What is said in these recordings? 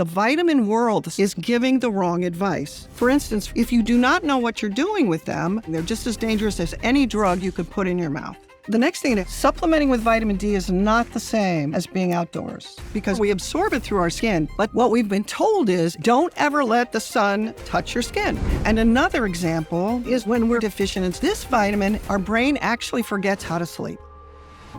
the vitamin world is giving the wrong advice. For instance, if you do not know what you're doing with them, they're just as dangerous as any drug you could put in your mouth. The next thing, supplementing with vitamin D is not the same as being outdoors because we absorb it through our skin. But what we've been told is don't ever let the sun touch your skin. And another example is when we're deficient in this vitamin, our brain actually forgets how to sleep.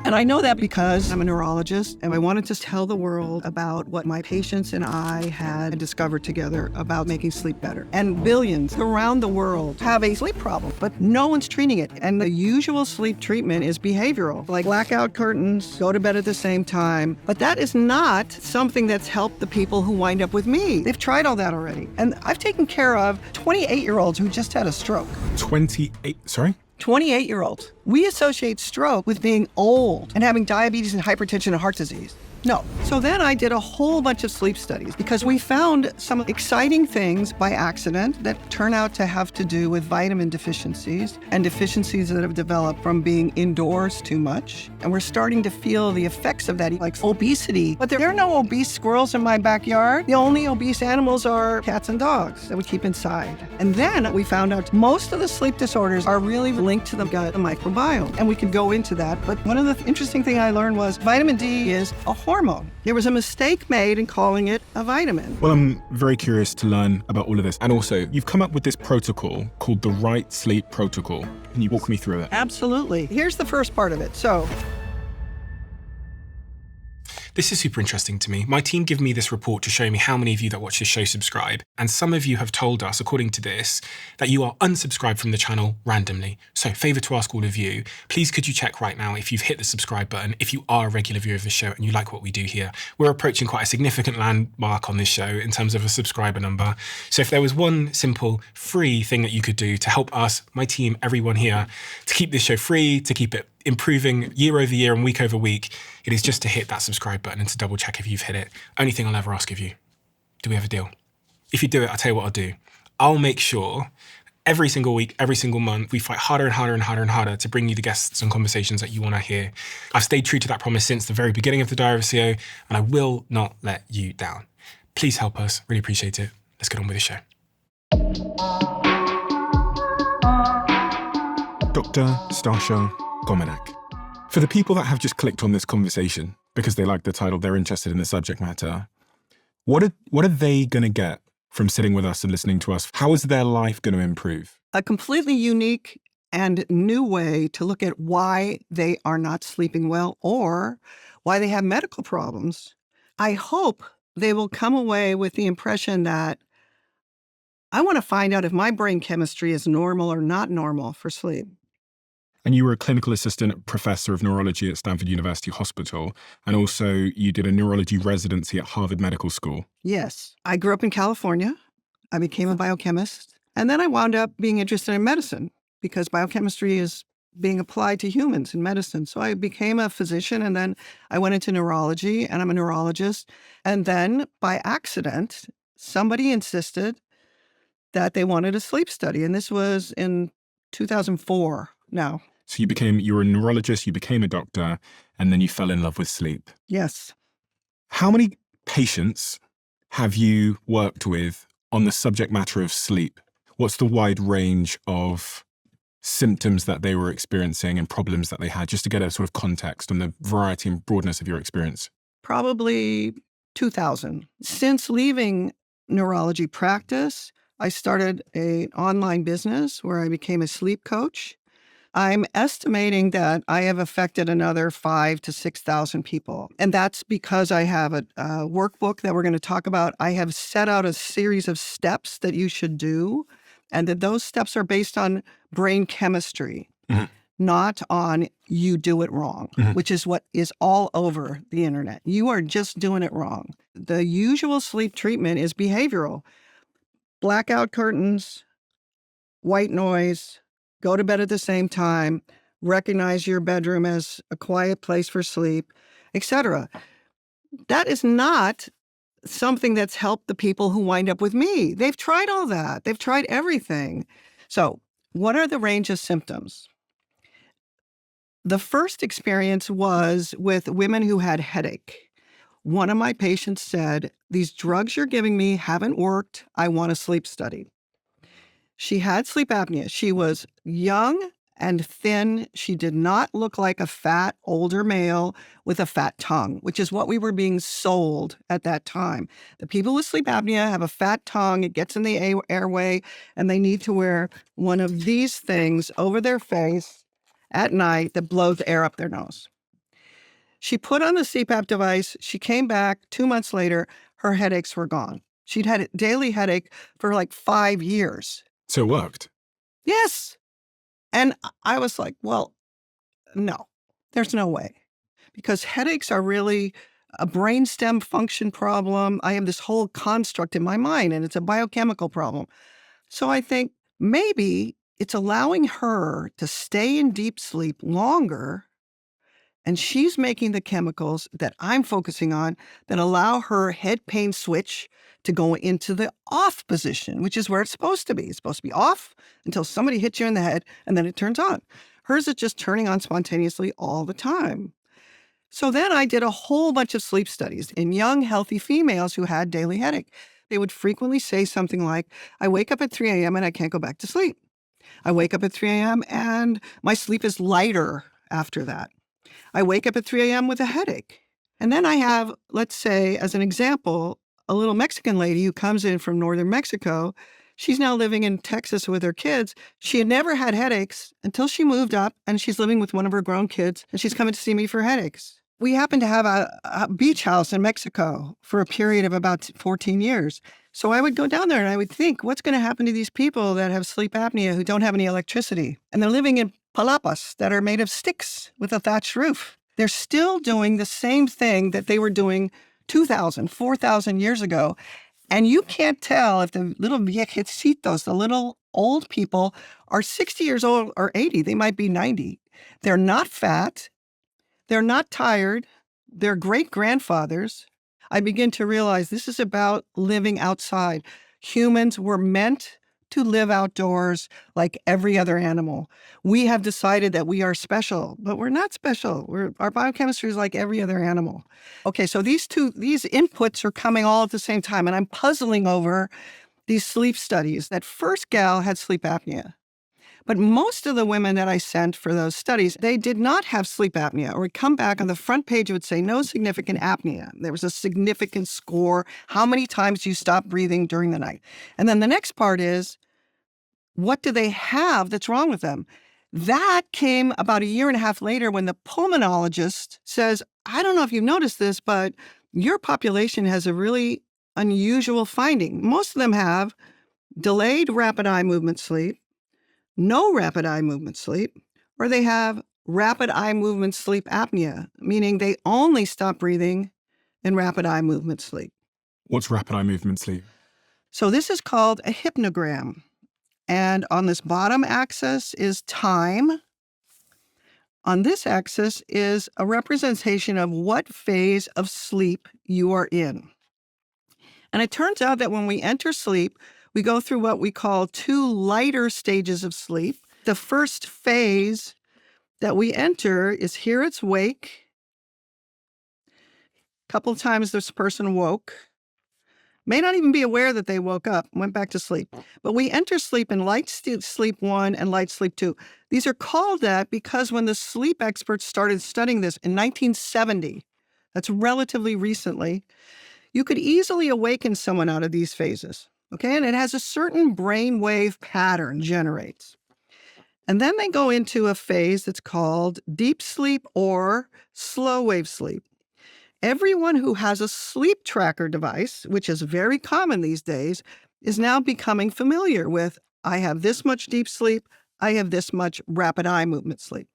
And I know that because I'm a neurologist and I wanted to tell the world about what my patients and I had discovered together about making sleep better. And billions around the world have a sleep problem, but no one's treating it. And the usual sleep treatment is behavioral, like blackout curtains, go to bed at the same time. But that is not something that's helped the people who wind up with me. They've tried all that already. And I've taken care of 28-year-olds who just had a stroke. 28-year-olds. We associate stroke with being old and having diabetes and hypertension and heart disease. No. So then I did a whole bunch of sleep studies because we found some exciting things by accident that turn out to have to do with vitamin deficiencies and deficiencies that have developed from being indoors too much. And we're starting to feel the effects of that, like obesity. But there are no obese squirrels in my backyard. The only obese animals are cats and dogs that we keep inside. And then we found out most of the sleep disorders are really linked to the gut microbiome. And we can go into that. But one of the interesting things I learned was vitamin D is a hormone. There was a mistake made in calling it a vitamin. Well, I'm very curious to learn about all of this. And also, you've come up with this protocol called the Right Sleep Protocol. Can you walk me through it? Absolutely. Here's the first part of it. So, this is super interesting to me. My team give me this report to show me how many of you that watch this show subscribe. And some of you have told us, according to this, that you are unsubscribed from the channel randomly. So favor to ask all of you, please could you check right now if you've hit the subscribe button, if you are a regular viewer of the show and you like what we do here. We're approaching quite a significant landmark on this show in terms of a subscriber number. So if there was one simple free thing that you could do to help us, my team, everyone here, to keep this show free, to keep it improving year over year and week over week, it is just to hit that subscribe button and to double check if you've hit it. Only thing I'll ever ask of you. Do we have a deal? If you do it, I'll tell you what I'll do. I'll make sure every single week, every single month, we fight harder and harder and harder and harder to bring you the guests and conversations that you want to hear. I've stayed true to that promise since the very beginning of the Diary of a CEO, and I will not let you down. Please help us. Really appreciate it. Let's get on with the show. Dr. Stasha Gominak. For the people that have just clicked on this conversation because they like the title, they're interested in the subject matter, what are they going to get from sitting with us and listening to us? How is their life going to improve? A completely unique and new way to look at why they are not sleeping well or why they have medical problems. I hope they will come away with the impression that I want to find out if my brain chemistry is normal or not normal for sleep. And you were a clinical assistant professor of neurology at Stanford University Hospital, and also you did a neurology residency at Harvard Medical School. Yes. I grew up in California. I became a biochemist. And then I wound up being interested in medicine because biochemistry is being applied to humans in medicine. So I became a physician, and then I went into neurology, and I'm a neurologist. And then by accident, somebody insisted that they wanted a sleep study. And this was in 2004 now. So you were a neurologist, you became a doctor, and then you fell in love with sleep. Yes. How many patients have you worked with on the subject matter of sleep? What's the wide range of symptoms that they were experiencing and problems that they had, just to get a sort of context on the variety and broadness of your experience? Probably 2,000. Since leaving neurology practice, I started an online business where I became a sleep coach. I'm estimating that I have affected another 5,000 to 6,000 people. And that's because I have a workbook that we're going to talk about. I have set out a series of steps that you should do, and that those steps are based on brain chemistry, not on you do it wrong, which is what is all over the internet. You are just doing it wrong. The usual sleep treatment is behavioral. Blackout curtains, white noise, go to bed at the same time, recognize your bedroom as a quiet place for sleep, etc. That is not something that's helped the people who wind up with me. They've tried all that. They've tried everything. So what are the range of symptoms? The first experience was with women who had headache. One of my patients said, "These drugs you're giving me haven't worked. I want a sleep study." She had sleep apnea. She was young and thin. She did not look like a fat older male with a fat tongue, which is what we were being sold at that time. The people with sleep apnea have a fat tongue. It gets in the airway, and they need to wear one of these things over their face at night that blows air up their nose. She put on the CPAP device. She came back 2 months later. Her headaches were gone. She'd had a daily headache for like 5 years. So it worked. Yes. And I was like, well, no, there's no way. Because headaches are really a brainstem function problem. I have this whole construct in my mind, and it's a biochemical problem. So I think maybe it's allowing her to stay in deep sleep longer, and she's making the chemicals that I'm focusing on that allow her head pain switch to go into the off position, which is where it's supposed to be. It's supposed to be off until somebody hits you in the head, and then it turns on. Hers is just turning on spontaneously all the time. So then I did a whole bunch of sleep studies in young, healthy females who had daily headache. They would frequently say something like, "I wake up at 3 a.m. and I can't go back to sleep. I wake up at 3 a.m. and my sleep is lighter after that. I wake up at 3 a.m. with a headache." And then I have, let's say, as an example, a little Mexican lady who comes in from northern Mexico. She's now living in Texas with her kids. She had never had headaches until she moved up, and she's living with one of her grown kids, and she's coming to see me for headaches. We happen to have a beach house in Mexico for a period of about 14 years. So I would go down there and I would think, what's going to happen to these people that have sleep apnea who don't have any electricity? And they're living in palapas that are made of sticks with a thatched roof. They're still doing the same thing that they were doing 2,000, 4,000 years ago. And you can't tell if the little viejecitos, the little old people, are 60 years old or 80. They might be 90. They're not fat. They're not tired. They're great-grandfathers. I begin to realize this is about living outside. Humans were meant to live outdoors like every other animal. We have decided that we are special, but we're not special. Our biochemistry is like every other animal. Okay, so these inputs are coming all at the same time, and I'm puzzling over these sleep studies. That first gal had sleep apnea. But most of the women that I sent for those studies, they did not have sleep apnea, or would come back on the front page, it would say no significant apnea. There was a significant score. How many times you stop breathing during the night? And then the next part is, what do they have that's wrong with them? That came about a year and a half later when the pulmonologist says, I don't know if you've noticed this, but your population has a really unusual finding. Most of them have delayed rapid eye movement sleep, no rapid eye movement sleep, or they have rapid eye movement sleep apnea, meaning they only stop breathing in rapid eye movement sleep. What's rapid eye movement sleep? So this is called a hypnogram. And on this bottom axis is time. On this axis is a representation of what phase of sleep you are in. And it turns out that when we enter sleep, we go through what we call 2 lighter stages of sleep. The first phase that we enter is here it's wake. A couple of times this person woke. May not even be aware that they woke up, went back to sleep. But we enter sleep in light sleep 1 and light sleep 2. These are called that because when the sleep experts started studying this in 1970, that's relatively recently, you could easily awaken someone out of these phases. Okay, and it has a certain brainwave pattern generates. And then they go into a phase that's called deep sleep or slow wave sleep. Everyone who has a sleep tracker device, which is very common these days, is now becoming familiar with, I have this much deep sleep, I have this much rapid eye movement sleep.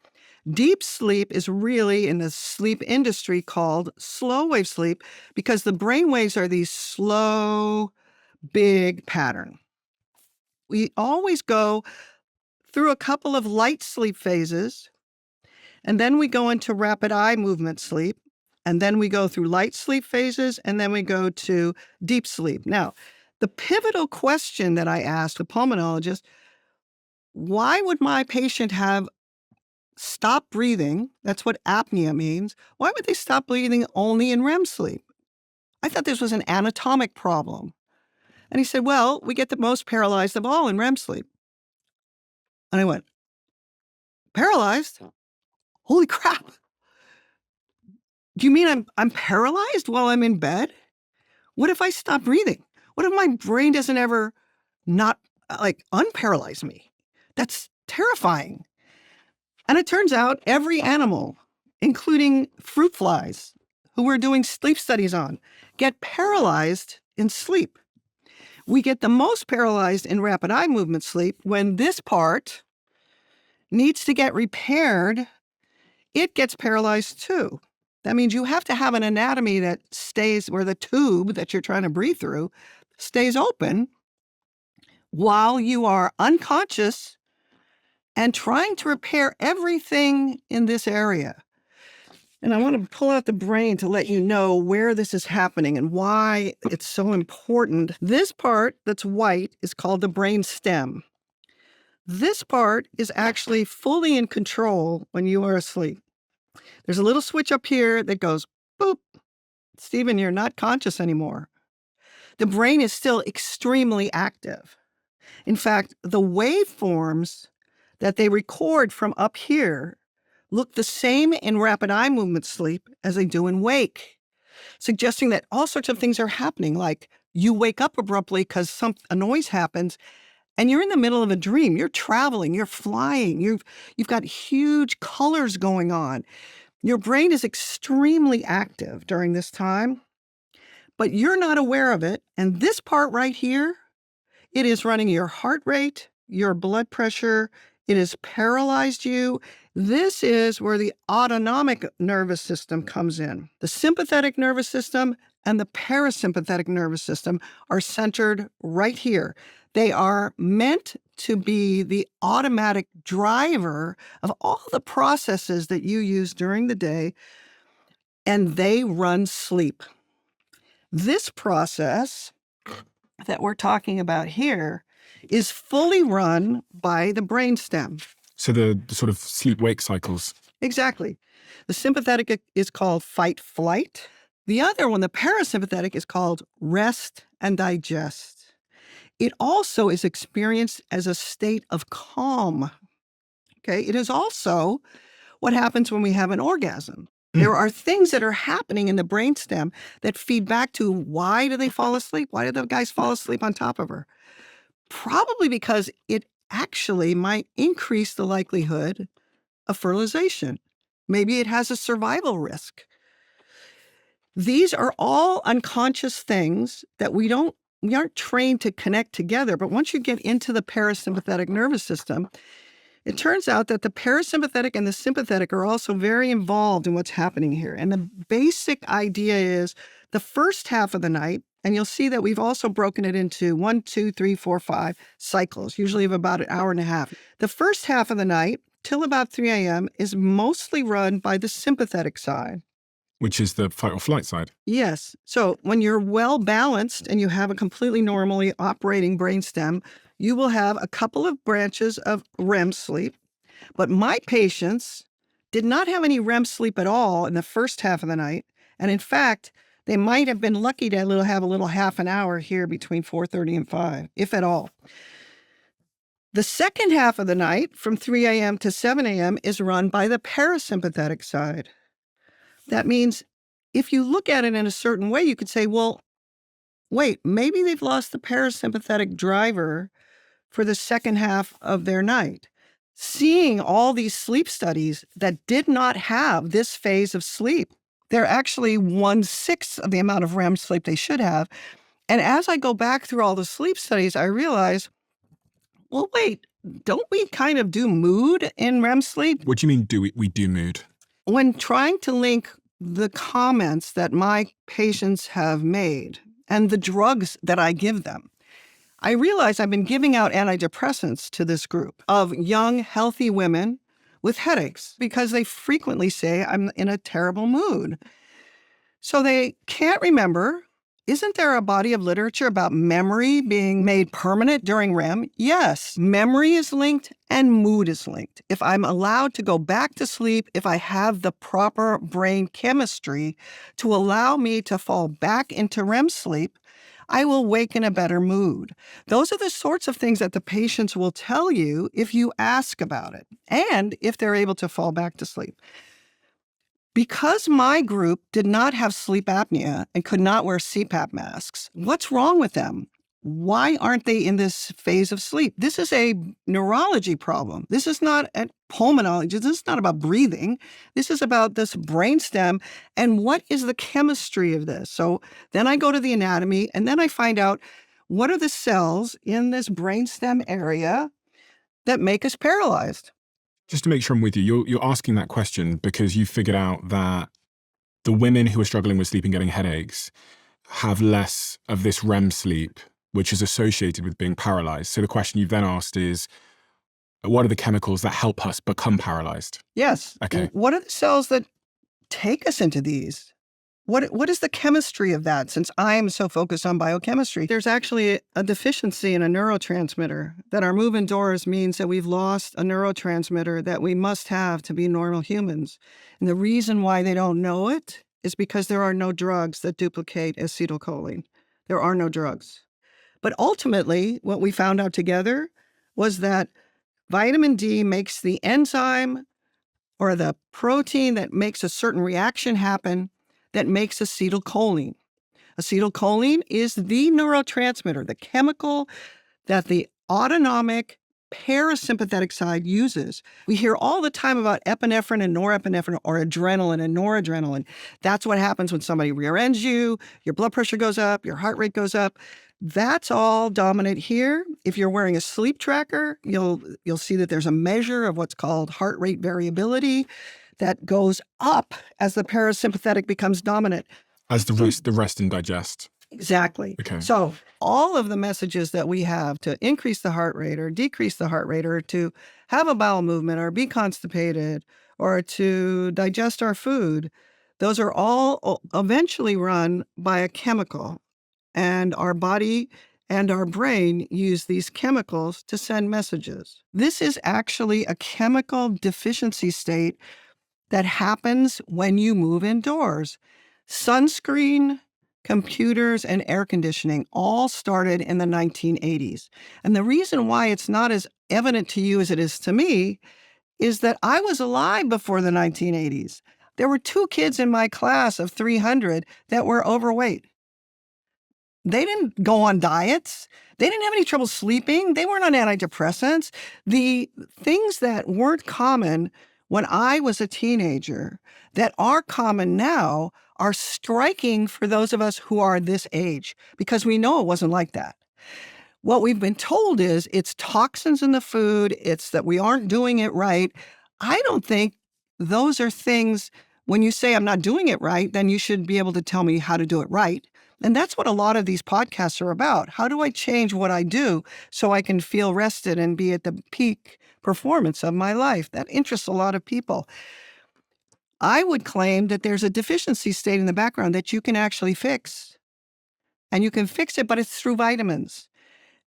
Deep sleep is really in the sleep industry called slow wave sleep because the brain waves are these slow, big pattern. We always go through a couple of light sleep phases, and then we go into rapid eye movement sleep, and then we go through light sleep phases, and then we go to deep sleep. Now, the pivotal question that I asked the pulmonologist, why would my patient have stop breathing? That's what apnea means. Why would they stop breathing only in REM sleep? I thought this was an anatomic problem. And he said, well, we get the most paralyzed of all in REM sleep. And I went, paralyzed? Holy crap. Do you mean I'm paralyzed while I'm in bed? What if I stop breathing? What if my brain doesn't ever not unparalyze me? That's terrifying. And it turns out every animal, including fruit flies, who we're doing sleep studies on, get paralyzed in sleep. We get the most paralyzed in rapid eye movement sleep when this part needs to get repaired. It gets paralyzed too. That means you have to have an anatomy that stays where the tube that you're trying to breathe through stays open while you are unconscious and trying to repair everything in this area. And I want to pull out the brain to let you know where this is happening and why it's so important. This part that's white is called the brain stem. This part is actually fully in control when you are asleep. There's a little switch up here that goes, boop. Stephen, you're not conscious anymore. The brain is still extremely active. In fact, the waveforms that they record from up here look the same in rapid eye movement sleep as they do in wake, suggesting that all sorts of things are happening, like you wake up abruptly because a noise happens, and you're in the middle of a dream. You're traveling, you're flying, you've got huge colors going on. Your brain is extremely active during this time, but you're not aware of it. And this part right here, it is running your heart rate, your blood pressure. It has paralyzed you. This is where the autonomic nervous system comes in. The sympathetic nervous system and the parasympathetic nervous system are centered right here. They are meant to be the automatic driver of all the processes that you use during the day, and they run sleep. This process that we're talking about here is fully run by the brainstem. So the sort of sleep-wake cycles. Exactly. The sympathetic is called fight-flight. The other one, the parasympathetic, is called rest and digest. It also is experienced as a state of calm. Okay. It is also what happens when we have an orgasm. There are things that are happening in the brainstem that feed back to why do they fall asleep? Why do the guys fall asleep on top of her? Probably because it actually might increase the likelihood of fertilization. Maybe it has a survival risk. These are all unconscious things that we aren't trained to connect together. But once you get into the parasympathetic nervous system, it turns out that the parasympathetic and the sympathetic are also very involved in what's happening here. And the basic idea is the first half of the night, and you'll see that we've also broken it into 1, 2, 3, 4, 5 cycles, usually of about an hour and a half. The first half of the night, till about 3 a.m., is mostly run by the sympathetic side. Which is the fight or flight side. Yes. So when you're well balanced and you have a completely normally operating brainstem, you will have a couple of branches of REM sleep. But my patients did not have any REM sleep at all in the first half of the night. And in fact, they might have been lucky to have a little half an hour here between 4:30 and 5, if at all. The second half of the night, from 3 a.m. to 7 a.m., is run by the parasympathetic side. That means if you look at it in a certain way, you could say, well, wait, maybe they've lost the parasympathetic driver for the second half of their night. Seeing all these sleep studies that did not have this phase of sleep, they're actually 1/6 of the amount of REM sleep they should have. And as I go back through all the sleep studies, I realize, well, wait, don't we kind of do mood in REM sleep? What do you mean we do mood? When trying to link the comments that my patients have made and the drugs that I give them, I realize I've been giving out antidepressants to this group of young, healthy women with headaches because they frequently say I'm in a terrible mood. So they can't remember Isn't there a body of literature about memory being made permanent during REM? Yes, memory is linked and mood is linked. If I'm allowed to go back to sleep, if I have the proper brain chemistry to allow me to fall back into REM sleep, I will wake in a better mood. Those are the sorts of things that the patients will tell you if you ask about it and if they're able to fall back to sleep. Because my group did not have sleep apnea and could not wear CPAP masks, what's wrong with them? Why aren't they in this phase of sleep? This is a neurology problem. This is not a pulmonology. This is not about breathing. This is about this brainstem and what is the chemistry of this. So then I go to the anatomy and then I find out what are the cells in this brainstem area that make us paralyzed. Just to make sure I'm with you, you're asking that question because you figured out that the women who are struggling with sleep and getting headaches have less of this REM sleep, which is associated with being paralyzed. So the question you've then asked is, what are the chemicals that help us become paralyzed? Yes. Okay. What are the cells that take us into these? What is the chemistry of that? Since I'm so focused on biochemistry, there's actually a deficiency in a neurotransmitter that our move indoors means that we've lost a neurotransmitter that we must have to be normal humans. And the reason why they don't know it is because there are no drugs that duplicate acetylcholine. There are no drugs. But ultimately, what we found out together was that vitamin D makes the enzyme or the protein that makes a certain reaction happen that makes acetylcholine. Acetylcholine is the neurotransmitter, the chemical that the autonomic parasympathetic side uses. We hear all the time about epinephrine and norepinephrine or adrenaline and noradrenaline. That's what happens when somebody rear ends you, your blood pressure goes up, your heart rate goes up. That's all dominant here. If you're wearing a sleep tracker, you'll see that there's a measure of what's called heart rate variability that goes up as the parasympathetic becomes dominant. As the rest and digest. Exactly. Okay. So all of the messages that we have to increase the heart rate or decrease the heart rate or to have a bowel movement or be constipated or to digest our food, those are all eventually run by a chemical. And our body and our brain use these chemicals to send messages. This is actually a chemical deficiency state that happens when you move indoors. Sunscreen, computers, and air conditioning all started in the 1980s. And the reason why it's not as evident to you as it is to me is that I was alive before the 1980s. There were 2 kids in my class of 300 that were overweight. They didn't go on diets. They didn't have any trouble sleeping. They weren't on antidepressants. The things that weren't common when I was a teenager that are common now are striking for those of us who are this age because we know it wasn't like that. What we've been told is it's toxins in the food. It's that we aren't doing it right. I don't think those are things, when you say I'm not doing it right, then you should be able to tell me how to do it right. And that's what a lot of these podcasts are about. How do I change what I do so I can feel rested and be at the peak performance of my life? That interests a lot of people. I would claim that there's a deficiency state in the background that you can actually fix. And you can fix it, but it's through vitamins.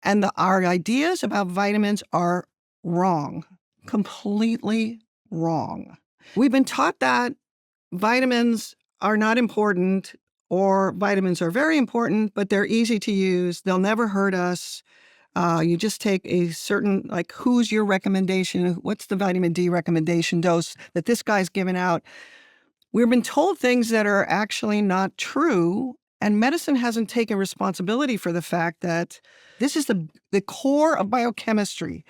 And our ideas about vitamins are wrong, completely wrong. We've been taught that vitamins are not important or vitamins are very important, but they're easy to use. They'll never hurt us. You just take a certain, like, who's your recommendation? What's the vitamin D recommendation dose that this guy's given out? We've been told things that are actually not true, and medicine hasn't taken responsibility for the fact that this is the core of biochemistry.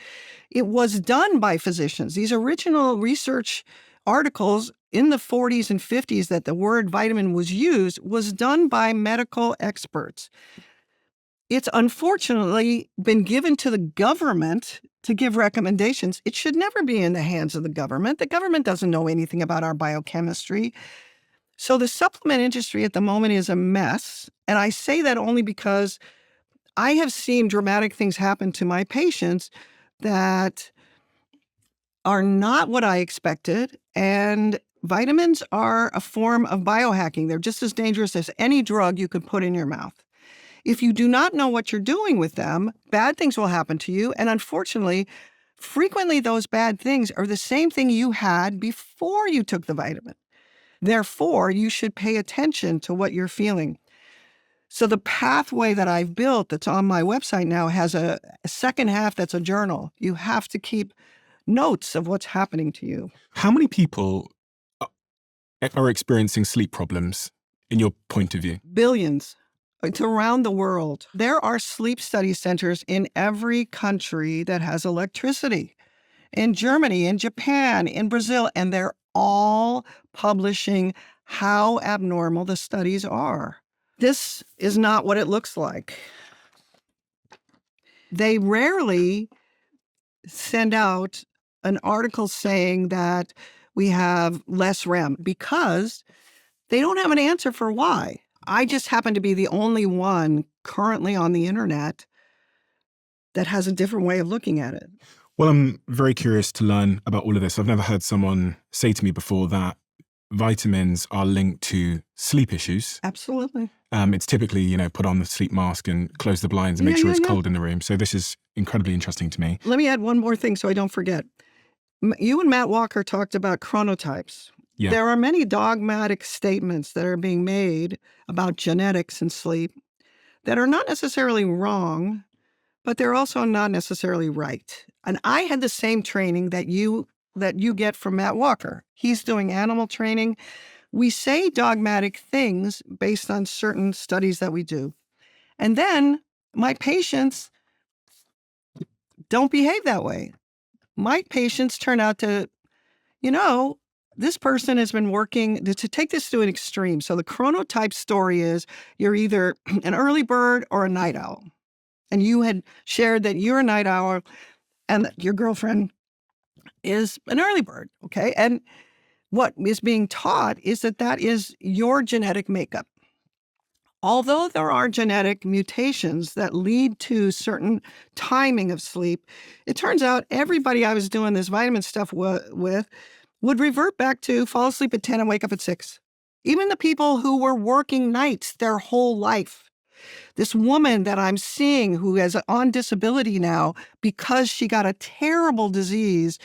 It was done by physicians. These original research articles in the 40s and 50s that the word vitamin was used was done by medical experts. It's unfortunately been given to the government to give recommendations. It should never be in the hands of the government. The government doesn't know anything about our biochemistry. So the supplement industry at the moment is a mess. And I say that only because I have seen dramatic things happen to my patients that are not what I expected. And Vitamins are a form of biohacking. They're just as dangerous as any drug you could put in your mouth. If you do not know what you're doing with them, bad things will happen to you. And unfortunately, frequently those bad things are the same thing you had before you took the vitamin. Therefore, you should pay attention to what you're feeling. So the pathway that I've built that's on my website now has a second half that's a journal. You have to keep notes of what's happening to you. How many people are experiencing sleep problems in your point of view? Billions. It's around the world. There are sleep study centers in every country that has electricity. In Germany, in Japan, in Brazil, and they're all publishing how abnormal the studies are. This is not what it looks like. They rarely send out an article saying that we have less REM because they don't have an answer for why. I just happen to be the only one currently on the internet that has a different way of looking at it. Well, I'm very curious to learn about all of this. I've never heard someone say to me before that vitamins are linked to sleep issues. Absolutely. It's typically, put on the sleep mask and close the blinds and make sure it's cold in the room. So this is incredibly interesting to me. Let me add one more thing so I don't forget. You and Matt Walker talked about chronotypes. Yeah. There are many dogmatic statements that are being made about genetics and sleep that are not necessarily wrong, but they're also not necessarily right. And I had the same training that you get from Matt Walker. He's doing animal training. We say dogmatic things based on certain studies that we do. And then my patients don't behave that way. My patients turn out to, this person has been working to take this to an extreme. So the chronotype story is you're either an early bird or a night owl. And you had shared that you're a night owl and that your girlfriend is an early bird, okay? And what is being taught is that is your genetic makeup. Although there are genetic mutations that lead to certain timing of sleep, it turns out everybody I was doing this vitamin stuff with would revert back to fall asleep at 10 and wake up at 6. Even the people who were working nights their whole life. This woman that I'm seeing who is on disability now because she got a terrible disease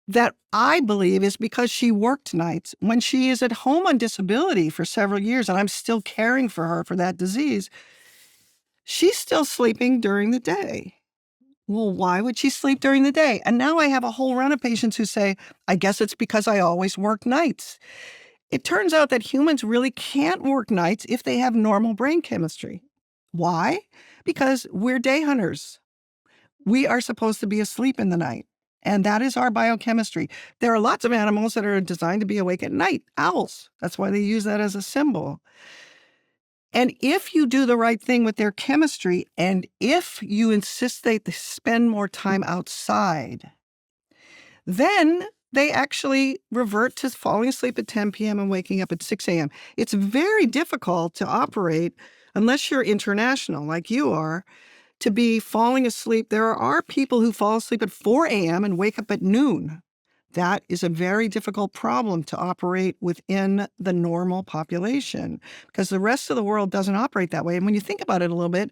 that I believe is because she worked nights. When she is at home on disability for several years, and I'm still caring for her for that disease, she's still sleeping during the day. Well, why would she sleep during the day? And now I have a whole run of patients who say, I guess it's because I always work nights. It turns out that humans really can't work nights if they have normal brain chemistry. Why? Because we're day hunters. We are supposed to be asleep in the night. And that is our biochemistry. There are lots of animals that are designed to be awake at night. Owls. That's why they use that as a symbol. And if you do the right thing with their chemistry, and if you insist they spend more time outside, then they actually revert to falling asleep at 10 p.m. and waking up at 6 a.m. It's very difficult to operate, unless you're international like you are, to be falling asleep. There are people who fall asleep at 4 a.m. and wake up at noon. That is a very difficult problem to operate within the normal population because the rest of the world doesn't operate that way. And when you think about it a little bit,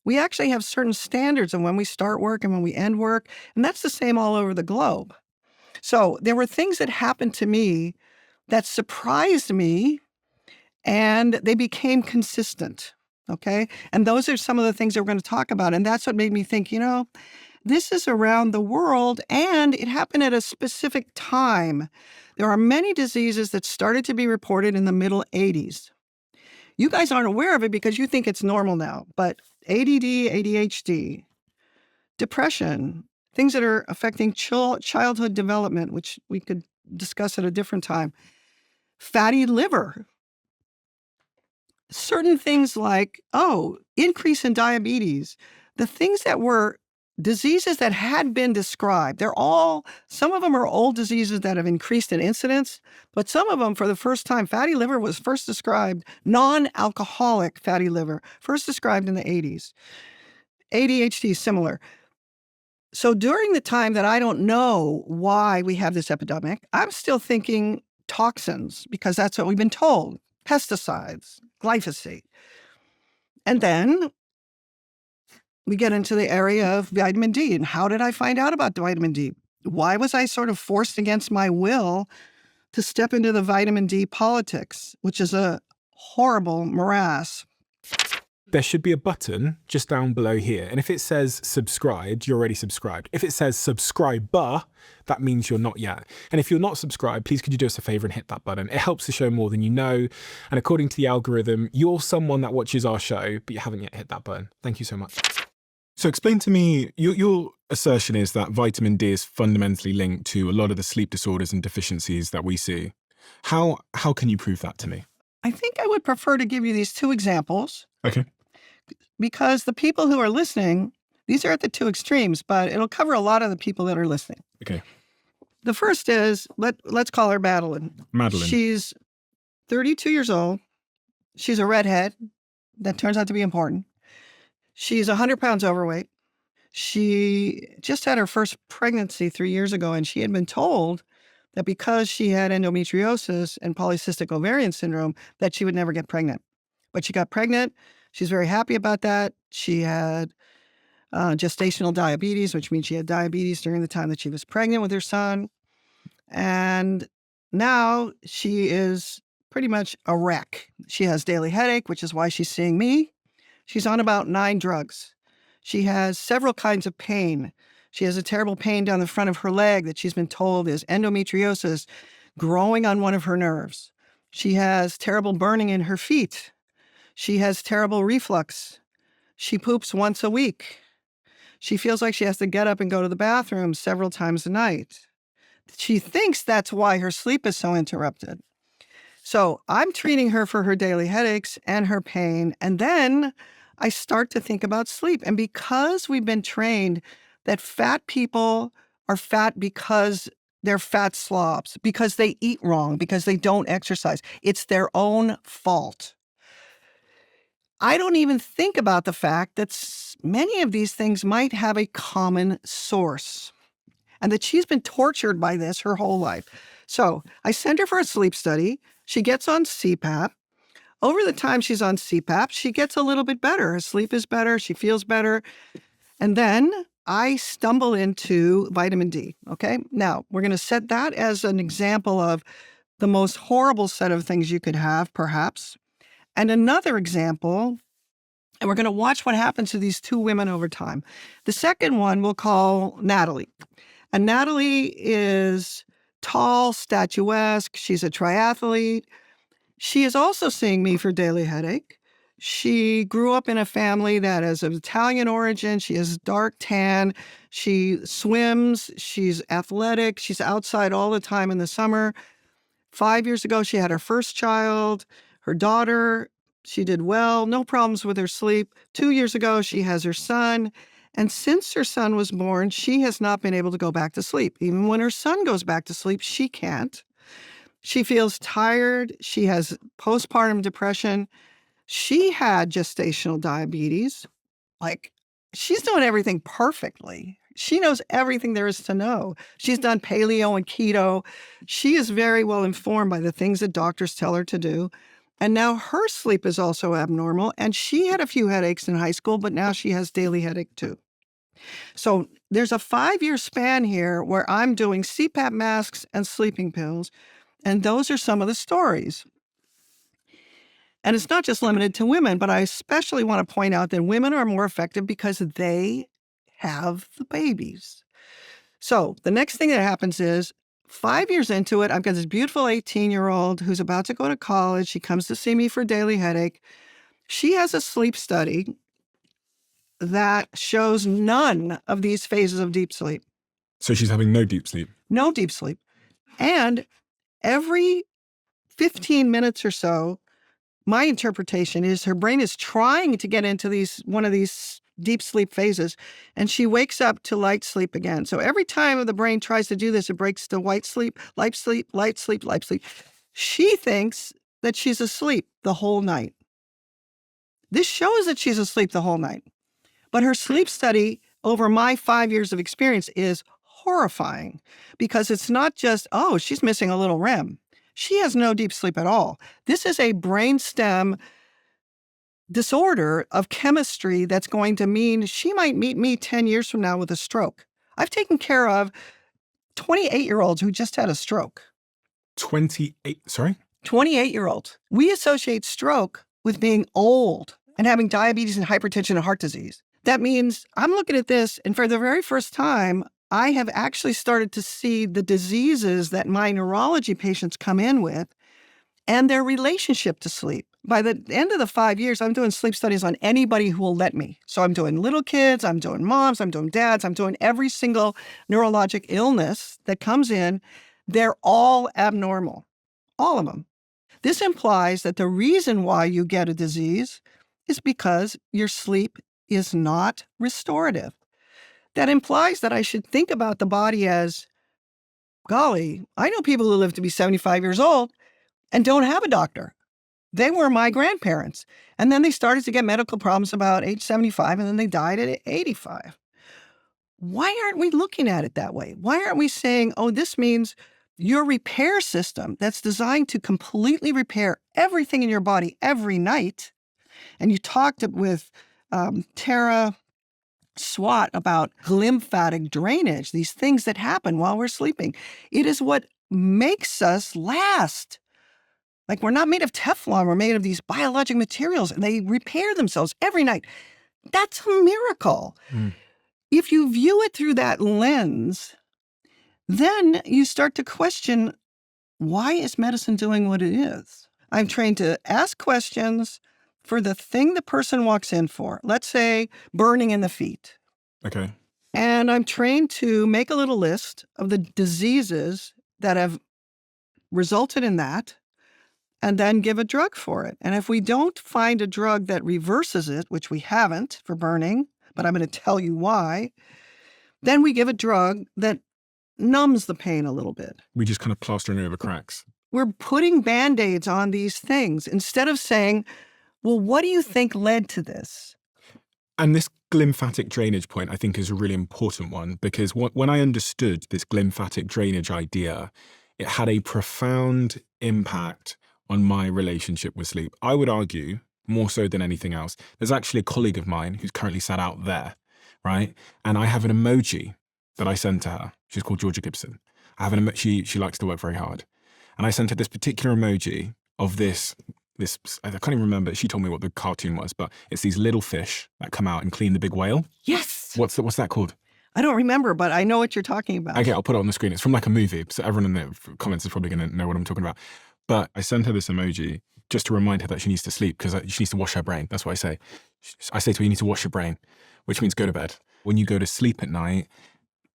we actually have certain standards of when we start work and when we end work, and that's the same all over the globe. So there were things that happened to me that surprised me, and they became consistent. Okay. And those are some of the things that we're going to talk about. And that's what made me think, this is around the world and it happened at a specific time. There are many diseases that started to be reported in the middle 80s. You guys aren't aware of it because you think it's normal now, but ADD, ADHD, depression, things that are affecting childhood development, which we could discuss at a different time, fatty liver, certain things like, increase in diabetes, the things that were diseases that had been described. Some of them are old diseases that have increased in incidence, but some of them, for the first time, fatty liver was first described, non-alcoholic fatty liver, first described in the 80s. ADHD, similar. So during the time that I don't know why we have this epidemic, I'm still thinking toxins because that's what we've been told. Pesticides, glyphosate. And then we get into the area of vitamin D. And how did I find out about the vitamin D? Why was I sort of forced against my will to step into the vitamin D politics, which is a horrible morass? There should be a button just down below here. And if it says subscribed, you're already subscribed. If it says subscriber, that means you're not yet. And if you're not subscribed, please could you do us a favor and hit that button? It helps the show more than you know. And according to the algorithm, you're someone that watches our show, but you haven't yet hit that button. Thank you so much. So explain to me, your assertion is that vitamin D is fundamentally linked to a lot of the sleep disorders and deficiencies that we see. How can you prove that to me? I think I would prefer to give you these two examples. Okay. Because the people who are listening, these are at the two extremes, but it'll cover a lot of the people that are listening. Okay. The first is, let's call her Madeline. Madeline. She's 32 years old. She's a redhead. That turns out to be important. She's 100 pounds overweight. She just had her first pregnancy 3 years ago, and she had been told that because she had endometriosis and polycystic ovarian syndrome, that she would never get pregnant. But she got pregnant. She's very happy about that. She had gestational diabetes, which means she had diabetes during the time that she was pregnant with her son. And now she is pretty much a wreck. She has daily headache, which is why she's seeing me. She's on about 9 drugs. She has several kinds of pain. She has a terrible pain down the front of her leg that she's been told is endometriosis growing on one of her nerves. She has terrible burning in her feet. She has terrible reflux. She poops once a week. She feels like she has to get up and go to the bathroom several times a night. She thinks that's why her sleep is so interrupted. So I'm treating her for her daily headaches and her pain. And then I start to think about sleep. And because we've been trained that fat people are fat because they're fat slobs, because they eat wrong, because they don't exercise, it's their own fault. I don't even think about the fact that many of these things might have a common source and that she's been tortured by this her whole life. So I send her for a sleep study. She gets on CPAP. Over the time she's on CPAP, she gets a little bit better. Her sleep is better. She feels better. And then I stumble into vitamin D. Okay. Now we're going to set that as an example of the most horrible set of things you could have, perhaps. And another example, and we're going to watch what happens to these two women over time. The second one we'll call Natalie. And Natalie is tall, statuesque. She's a triathlete. She is also seeing me for daily headache. She grew up in a family that is of Italian origin. She has dark tan. She swims. She's athletic. She's outside all the time in the summer. 5 years ago, she had her first child. Her daughter, she did well, no problems with her sleep. 2 years ago, she has her son. And since her son was born, she has not been able to go back to sleep. Even when her son goes back to sleep, she can't. She feels tired. She has postpartum depression. She had gestational diabetes. Like, she's doing everything perfectly. She knows everything there is to know. She's done paleo and keto. She is very well informed by the things that doctors tell her to do. And now her sleep is also abnormal. And she had a few headaches in high school, but now she has daily headache too. So there's a 5-year span here where I'm doing CPAP masks and sleeping pills. And those are some of the stories. And it's not just limited to women, but I especially want to point out that women are more effective because they have the babies. So the next thing that happens is 5 years into it, I've got this beautiful 18-year-old who's about to go to college. She comes to see me for daily headache. She has a sleep study that shows none of these phases of deep sleep. So she's having no deep sleep? No deep sleep. And every 15 minutes or so, my interpretation is her brain is trying to get into one of these deep sleep phases, and she wakes up to light sleep again. So every time the brain tries to do this, it breaks to white sleep, light sleep, light sleep, light sleep. She thinks that she's asleep the whole night. This shows that she's asleep the whole night. But her sleep study over my 5 years of experience is horrifying because it's not just, oh, she's missing a little REM. She has no deep sleep at all. This is a brainstem disorder of chemistry that's going to mean she might meet me 10 years from now with a stroke. I've taken care of 28-year-olds who just had a stroke. 28-year-olds. We associate stroke with being old and having diabetes and hypertension and heart disease. That means I'm looking at this, and for the very first time, I have actually started to see the diseases that my neurology patients come in with and their relationship to sleep. By the end of the 5 years, I'm doing sleep studies on anybody who will let me. So I'm doing little kids, I'm doing moms, I'm doing dads, I'm doing every single neurologic illness that comes in. They're all abnormal, all of them. This implies that the reason why you get a disease is because your sleep is not restorative. That implies that I should think about the body as, golly, I know people who live to be 75 years old and don't have a doctor. They were my grandparents. And then they started to get medical problems about age 75, and then they died at 85. Why aren't we looking at it that way? Why aren't we saying, oh, this means your repair system that's designed to completely repair everything in your body every night? And you talked with Tara Swat about lymphatic drainage, these things that happen while we're sleeping. It is what makes us last. Like, we're not made of Teflon, we're made of these biologic materials, and they repair themselves every night. That's a miracle. If you view it through that lens, then you start to question, why is medicine doing what it is? I'm trained to ask questions for the thing the person walks in for. Let's say burning in the feet. Okay. And I'm trained to make a little list of the diseases that have resulted in that, and then give a drug for it. And if we don't find a drug that reverses it, which we haven't for burning, but I'm going to tell you why, then we give a drug that numbs the pain a little bit. We just kind of plastering over cracks. We're putting Band-Aids on these things instead of saying, well, what do you think led to this? And this lymphatic drainage point, I think, is a really important one, because when I understood this lymphatic drainage idea, it had a profound impact on my relationship with sleep. I would argue, more so than anything else, there's actually a colleague of mine who's currently sat out there, right? And I have an emoji that I send to her. She's called Georgia Gibson. I have she likes to work very hard. And I sent her this particular emoji of this, I can't even remember, she told me what the cartoon was, but it's these little fish that come out and clean the big whale. Yes. What's that called? I don't remember, but I know what you're talking about. Okay, I'll put it on the screen. It's from like a movie, so everyone in the comments is probably going to know what I'm talking about. But I sent her this emoji just to remind her that she needs to sleep, because she needs to wash her brain. That's what I say. I say to her, you need to wash your brain, which means go to bed. When you go to sleep at night,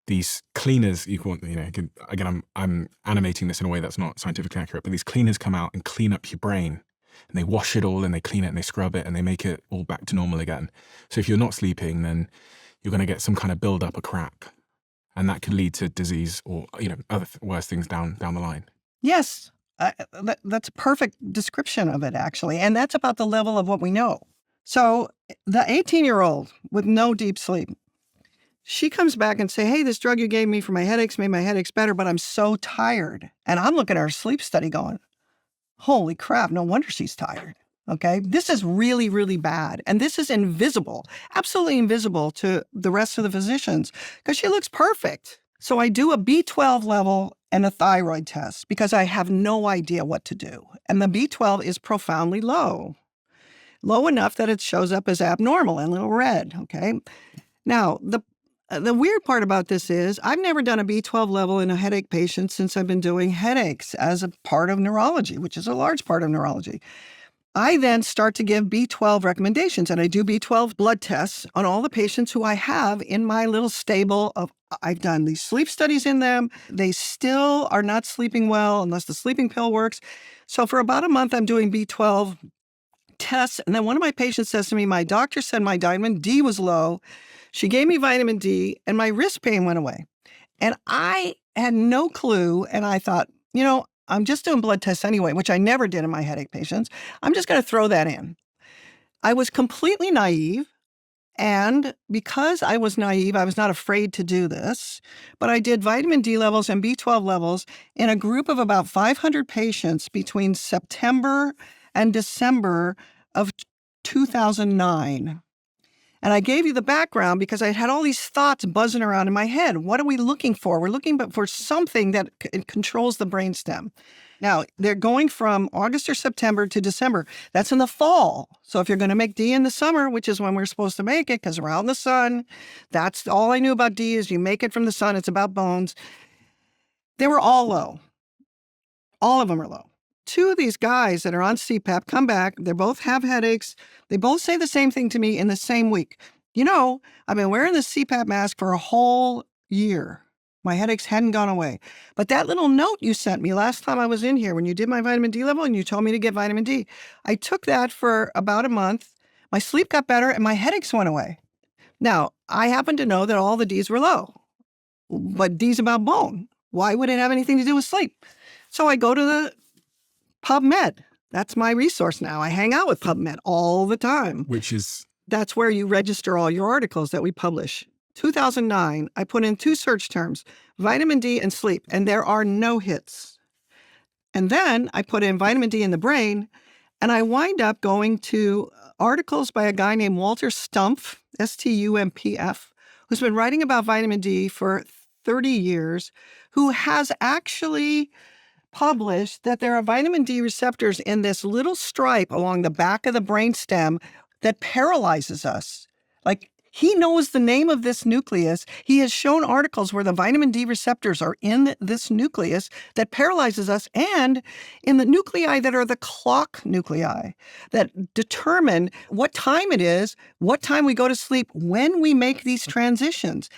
these cleaners, again, I'm animating this in a way that's not scientifically accurate, but these cleaners come out and clean up your brain. And they wash it all, and they clean it, and they scrub it, and they make it all back to normal again. So if you're not sleeping, then you're going to get some kind of build up of crap. And that could lead to disease or, other worse things down the line. Yes. That's a perfect description of it, actually. And that's about the level of what we know. So the 18-year-old with no deep sleep, she comes back and say, hey, this drug you gave me for my headaches made my headaches better, but I'm so tired. And I'm looking at her sleep study going, holy crap, no wonder she's tired. Okay, this is really, really bad. And this is invisible, absolutely invisible to the rest of the physicians, because she looks perfect. So I do a B12 level and a thyroid test because I have no idea what to do. And the B12 is profoundly low enough that it shows up as abnormal and a little red, okay? Now, the weird part about this is I've never done a B12 level in a headache patient since I've been doing headaches as a part of neurology, which is a large part of neurology. I then start to give B12 recommendations, and I do B12 blood tests on all the patients who I have in my little stable of, I've done these sleep studies in them. They still are not sleeping well unless the sleeping pill works. So for about a month, I'm doing B12 tests. And then one of my patients says to me, my doctor said my vitamin D was low. She gave me vitamin D and my wrist pain went away. And I had no clue. And I thought, I'm just doing blood tests anyway, which I never did in my headache patients. I'm just going to throw that in. I was completely naive And because I was naive, I was not afraid to do this, but I did vitamin D levels and B12 levels in a group of about 500 patients between September and December of 2009. And I gave you the background because I had all these thoughts buzzing around in my head. What are we looking for? We're looking for something that controls the brainstem. Now, they're going from August or September to December. That's in the fall. So if you're going to make D in the summer, which is when we're supposed to make it because we're out in the sun, that's all I knew about D is you make it from the sun. It's about bones. They were all low. All of them are low. Two of these guys that are on CPAP come back. They both have headaches. They both say the same thing to me in the same week. I've been wearing the CPAP mask for a whole year. My headaches hadn't gone away. But that little note you sent me last time I was in here when you did my vitamin D level and you told me to get vitamin D, I took that for about a month. My sleep got better and my headaches went away. Now, I happen to know that all the Ds were low, but D's about bone. Why would it have anything to do with sleep? So I go to the PubMed. That's my resource now. I hang out with PubMed all the time. That's where you register all your articles that we publish. 2009, I put in 2 search terms, vitamin D and sleep, and there are no hits. And then I put in vitamin D in the brain, and I wind up going to articles by a guy named Walter Stumpf, Stumpf, who's been writing about vitamin D for 30 years, who has actually published that there are vitamin D receptors in this little stripe along the back of the brainstem that paralyzes us. Like, he knows the name of this nucleus. He has shown articles where the vitamin D receptors are in this nucleus that paralyzes us, and in the nuclei that are the clock nuclei that determine what time it is, what time we go to sleep, when we make these transitions.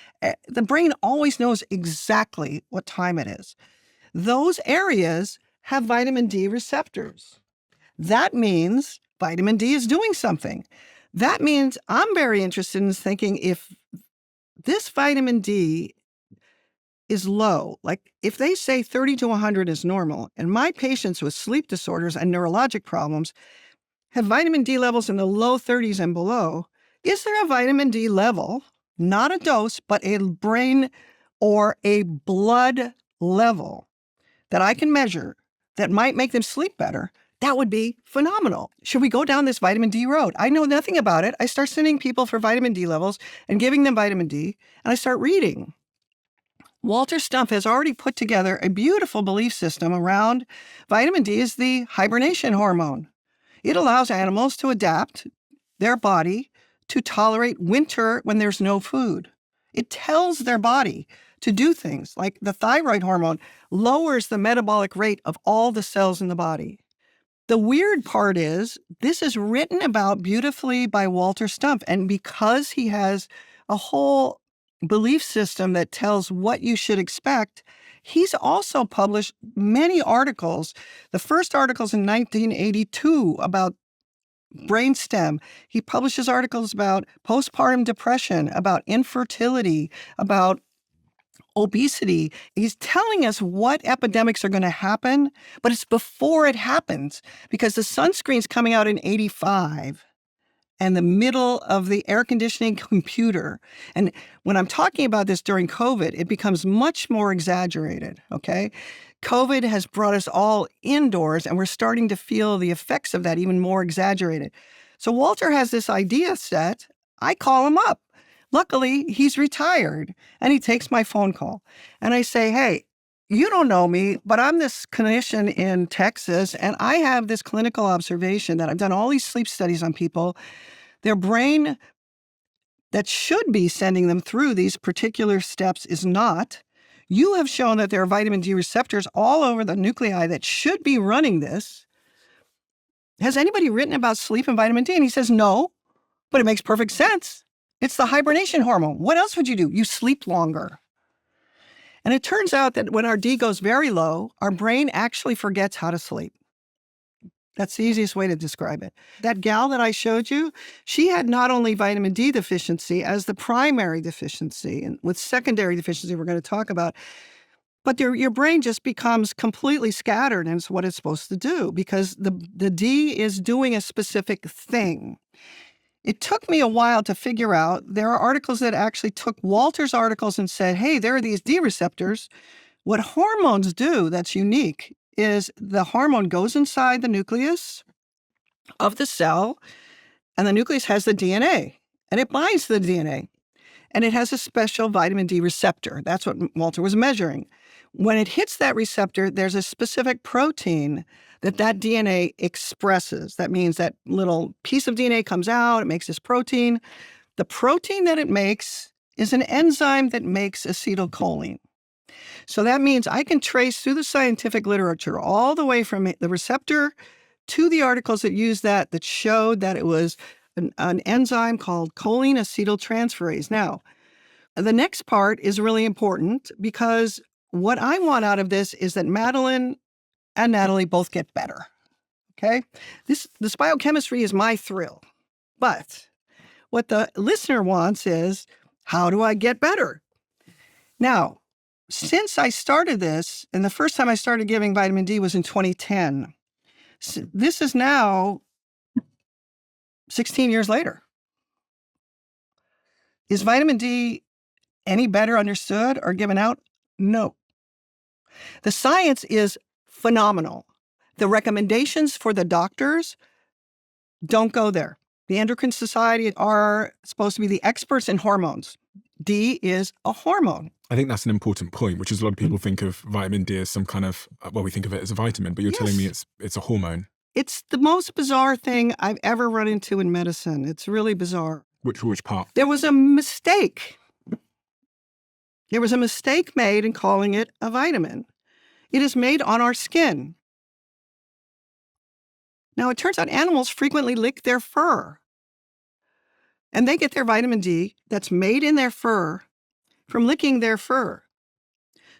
The brain always knows exactly what time it is. Those areas have vitamin D receptors. That means vitamin D is doing something. That means I'm very interested in thinking if this vitamin D is low, like if they say 30 to 100 is normal, and my patients with sleep disorders and neurologic problems have vitamin D levels in the low 30s and below, is there a vitamin D level, not a dose, but a brain or a blood level that I can measure that might make them sleep better? That would be phenomenal. Should we go down this vitamin D road? I know nothing about it. I start sending people for vitamin D levels and giving them vitamin D, and I start reading. Walter Stumpf has already put together a beautiful belief system around vitamin D is the hibernation hormone. It allows animals to adapt their body to tolerate winter when there's no food. It tells their body to do things like the thyroid hormone lowers the metabolic rate of all the cells in the body. The weird part is this is written about beautifully by Walter Stumpf, and because he has a whole belief system that tells what you should expect, he's also published many articles. The first article's in 1982 about brainstem. He publishes articles about postpartum depression, about infertility, about obesity. He's telling us what epidemics are going to happen, but it's before it happens because the sunscreen's coming out in 85 and the middle of the air conditioning computer. And when I'm talking about this during COVID, it becomes much more exaggerated, okay? COVID has brought us all indoors, and we're starting to feel the effects of that even more exaggerated. So Walter has this idea set. I call him up. Luckily, he's retired, and he takes my phone call. And I say, hey, you don't know me, but I'm this clinician in Texas, and I have this clinical observation that I've done all these sleep studies on people. Their brain that should be sending them through these particular steps is not. You have shown that there are vitamin D receptors all over the nuclei that should be running this. Has anybody written about sleep and vitamin D? And he says, no, but it makes perfect sense. It's the hibernation hormone. What else would you do? You sleep longer. And it turns out that when our D goes very low, our brain actually forgets how to sleep. That's the easiest way to describe it. That gal that I showed you, she had not only vitamin D deficiency as the primary deficiency, and with secondary deficiency we're going to talk about, but your brain just becomes completely scattered, and it's what it's supposed to do because the D is doing a specific thing. It took me a while to figure out there are articles that actually took Walter's articles and said, hey, there are these D receptors. What hormones do that's unique is the hormone goes inside the nucleus of the cell, and the nucleus has the DNA, and it binds to the DNA. And it has a special vitamin D receptor. That's what Walter was measuring. When it hits that receptor, there's a specific protein that DNA expresses. That means that little piece of DNA comes out, it makes this protein. The protein that it makes is an enzyme that makes acetylcholine. So that means I can trace through the scientific literature all the way from the receptor to the articles that use that showed that it was an enzyme called choline acetyltransferase. Now, the next part is really important because what I want out of this is that Madeline and Natalie both get better. Okay? This biochemistry is my thrill. But what the listener wants is, how do I get better? Now, since I started this, and the first time I started giving vitamin D was in 2010, this is now 16 years later. Is vitamin D any better understood or given out? No. The science is phenomenal. The recommendations for the doctors don't go there. The Endocrine Society are supposed to be the experts in hormones. D is a hormone. I think that's an important point, which is a lot of people think of vitamin D as some kind of, well, we think of it as a vitamin, but you're telling me it's a hormone. It's the most bizarre thing I've ever run into in medicine. It's really bizarre. Which part? There was a mistake. There was a mistake made in calling it a vitamin. It is made on our skin. Now, it turns out animals frequently lick their fur. And they get their vitamin D that's made in their fur from licking their fur.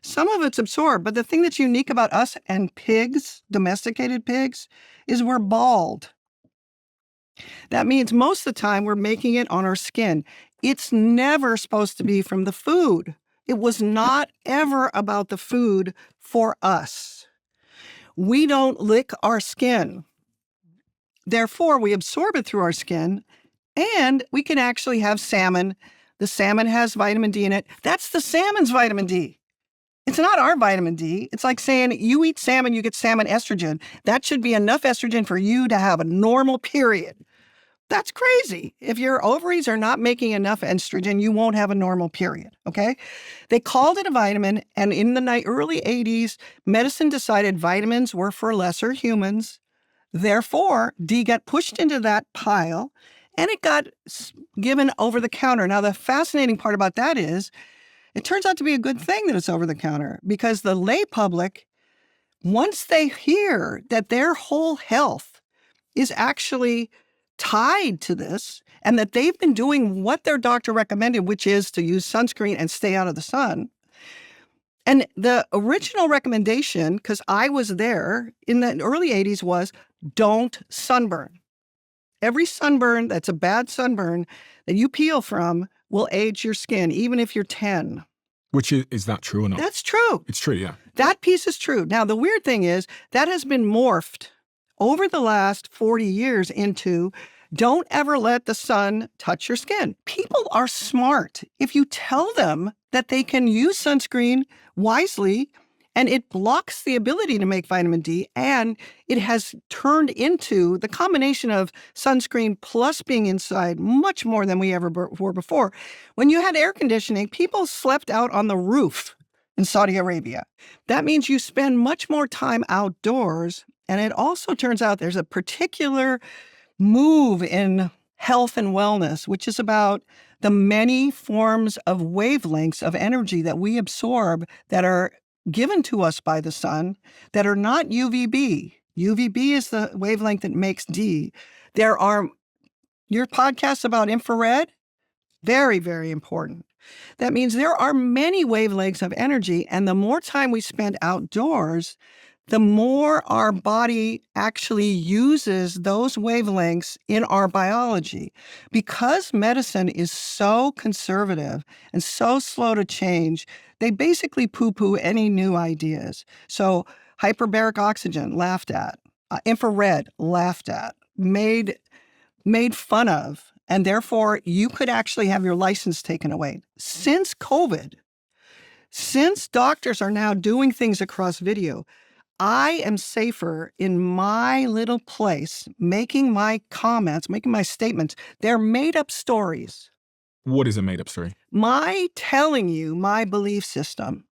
Some of it's absorbed, but the thing that's unique about us and pigs, domesticated pigs, is we're bald. That means most of the time we're making it on our skin. It's never supposed to be from the food. It was not ever about the food for us. We don't lick our skin. Therefore, we absorb it through our skin, and we can actually have salmon. The salmon has vitamin D in it. That's the salmon's vitamin D. It's not our vitamin D. It's like saying you eat salmon, you get salmon estrogen. That should be enough estrogen for you to have a normal period. That's crazy. If your ovaries are not making enough estrogen, you won't have a normal period, okay? They called it a vitamin, and in the early 80s, medicine decided vitamins were for lesser humans. Therefore, D got pushed into that pile, and it got given over the counter. Now, the fascinating part about that is it turns out to be a good thing that it's over the counter, because the lay public, once they hear that their whole health is actually tied to this, and that they've been doing what their doctor recommended, which is to use sunscreen and stay out of the sun. And the original recommendation, because I was there in the early 80s, was don't sunburn. Every sunburn that's a bad sunburn that you peel from will age your skin, even if you're 10. Which is that true or not? That's true. It's true, yeah. That piece is true. Now, the weird thing is that has been morphed over the last 40 years into don't ever let the sun touch your skin. People are smart. If you tell them that they can use sunscreen wisely, and it blocks the ability to make vitamin D, and it has turned into the combination of sunscreen plus being inside much more than we ever were before. When you had air conditioning, people slept out on the roof in Saudi Arabia. That means you spend much more time outdoors. And it also turns out there's a particular move in health and wellness, which is about the many forms of wavelengths of energy that we absorb that are given to us by the sun that are not UVB. UVB is the wavelength that makes D. There are your podcasts about infrared, very, very important. That means there are many wavelengths of energy, and the more time we spend outdoors, the more our body actually uses those wavelengths in our biology. Because medicine is so conservative and so slow to change, they basically poo-poo any new ideas. So hyperbaric oxygen, laughed at. Infrared, laughed at. Made fun of. And therefore, you could actually have your license taken away. Since COVID, since doctors are now doing things across video, I am safer in my little place, making my comments, making my statements. They're made up stories. What is a made up story? My telling you my belief system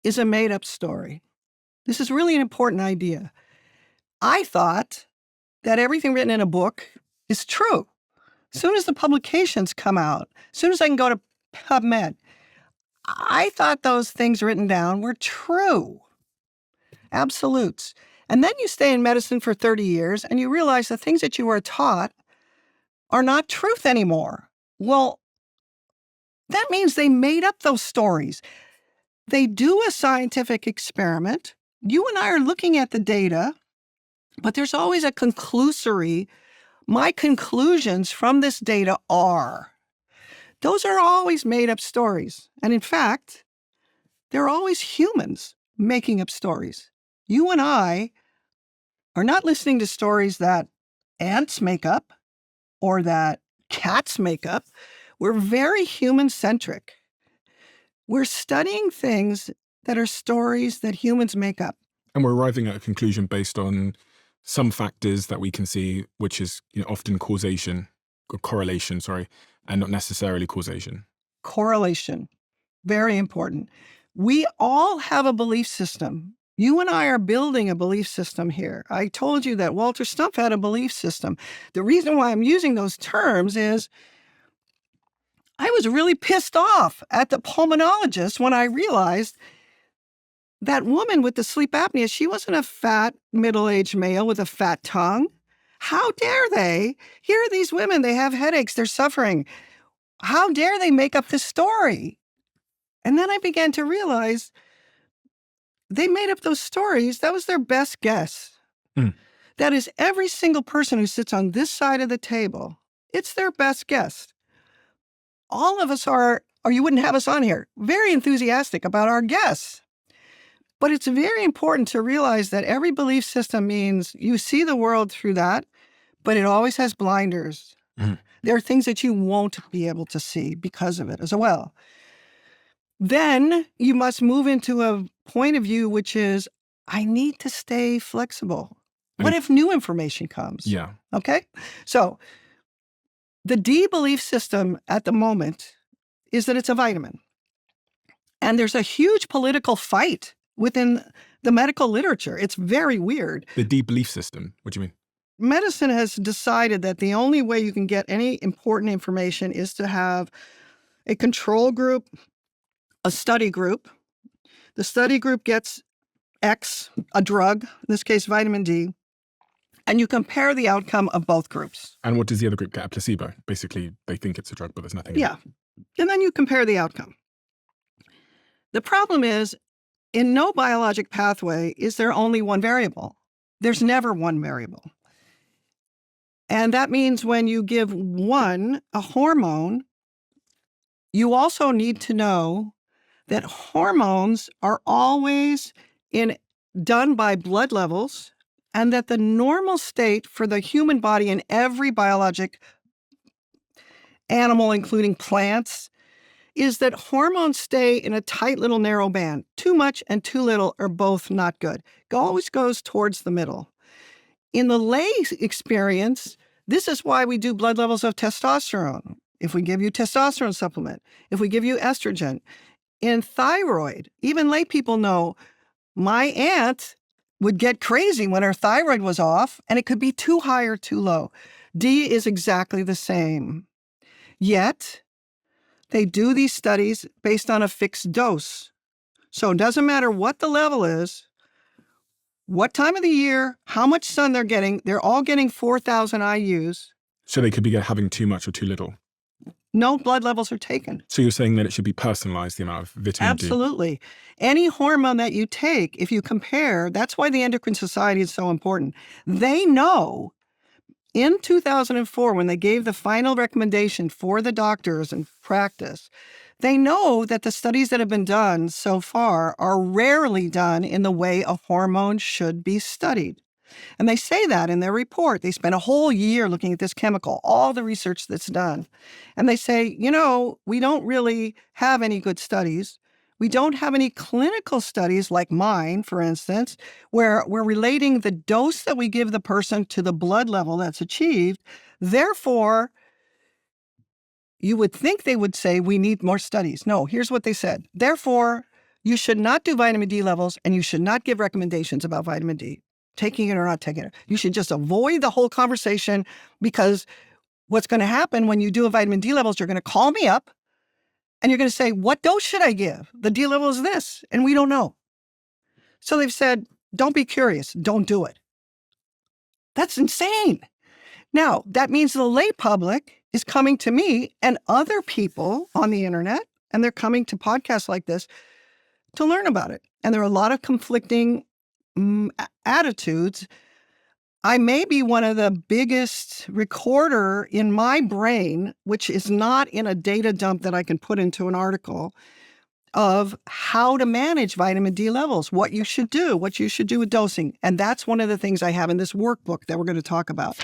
is a made up story. This is really an important idea. I thought that everything written in a book is true. As soon as the publications come out, as soon as I can go to PubMed, I thought those things written down were true. Absolutes. And then you stay in medicine for 30 years and you realize the things that you were taught are not truth anymore. Well, that means they made up those stories. They do a scientific experiment. You and I are looking at the data, but there's always a conclusory. My conclusions from this data are. Those are always made up stories. And in fact, they're always humans making up stories. You and I are not listening to stories that ants make up or that cats make up. We're very human-centric. We're studying things that are stories that humans make up. And we're arriving at a conclusion based on some factors that we can see, which is often causation, or correlation, and not necessarily causation. Correlation, very important. We all have a belief system. You and I are building a belief system here. I told you that Walter Stumpf had a belief system. The reason why I'm using those terms is I was really pissed off at the pulmonologist when I realized that woman with the sleep apnea, she wasn't a fat, middle-aged male with a fat tongue. How dare they? Here are these women, they have headaches, they're suffering. How dare they make up this story? And then I began to realize they made up those stories. That was their best guess. Mm. That is every single person who sits on this side of the table. It's their best guess. All of us are, or you wouldn't have us on here, very enthusiastic about our guests. But it's very important to realize that every belief system means you see the world through that, but it always has blinders. Mm-hmm. There are things that you won't be able to see because of it as well. Then you must move into a point of view, which is, I need to stay flexible. What if new information comes? Yeah. Okay? So the D belief system at the moment is that it's a vitamin. And there's a huge political fight within the medical literature. It's very weird. The D belief system, what do you mean? Medicine has decided that the only way you can get any important information is to have a control group, a study group. The study group gets X, a drug, in this case, vitamin D, and you compare the outcome of both groups. And what does the other group get? A placebo? Basically, they think it's a drug, but there's nothing in Yeah. And then you compare the outcome. The problem is, in no biologic pathway is there only one variable. There's never one variable. And that means when you give one a hormone, you also need to know that hormones are always done by blood levels, and that the normal state for the human body in every biologic animal, including plants, is that hormones stay in a tight little narrow band. Too much and too little are both not good. It always goes towards the middle. In the lay experience, this is why we do blood levels of testosterone. If we give you testosterone supplement, if we give you estrogen, in thyroid, even lay people know my aunt would get crazy when her thyroid was off, and it could be too high or too low. D is exactly the same. Yet, they do these studies based on a fixed dose. So it doesn't matter what the level is, what time of the year, how much sun they're getting. They're all getting 4,000 IUs. So they could be having too much or too little. No blood levels are taken. So you're saying that it should be personalized, the amount of vitamin D? Absolutely. Any hormone that you take, if you compare, that's why the Endocrine Society is so important. They know in 2004, when they gave the final recommendation for the doctors in practice, they know that the studies that have been done so far are rarely done in the way a hormone should be studied. And they say that in their report. They spent a whole year looking at this chemical, all the research that's done. And they say, we don't really have any good studies. We don't have any clinical studies like mine, for instance, where we're relating the dose that we give the person to the blood level that's achieved. Therefore, you would think they would say we need more studies. No, here's what they said. Therefore, you should not do vitamin D levels and you should not give recommendations about vitamin D, taking it or not taking it. You should just avoid the whole conversation, because what's going to happen when you do a vitamin D levels, you're going to call me up and you're going to say, what dose should I give? The D level is this, and we don't know. So they've said, don't be curious. Don't do it. That's insane. Now, that means the lay public is coming to me and other people on the internet, and they're coming to podcasts like this to learn about it. And there are a lot of conflicting attitudes. I may be one of the biggest recorder in my brain, which is not in a data dump that I can put into an article, of how to manage vitamin D levels, what you should do with dosing. And that's one of the things I have in this workbook that we're going to talk about.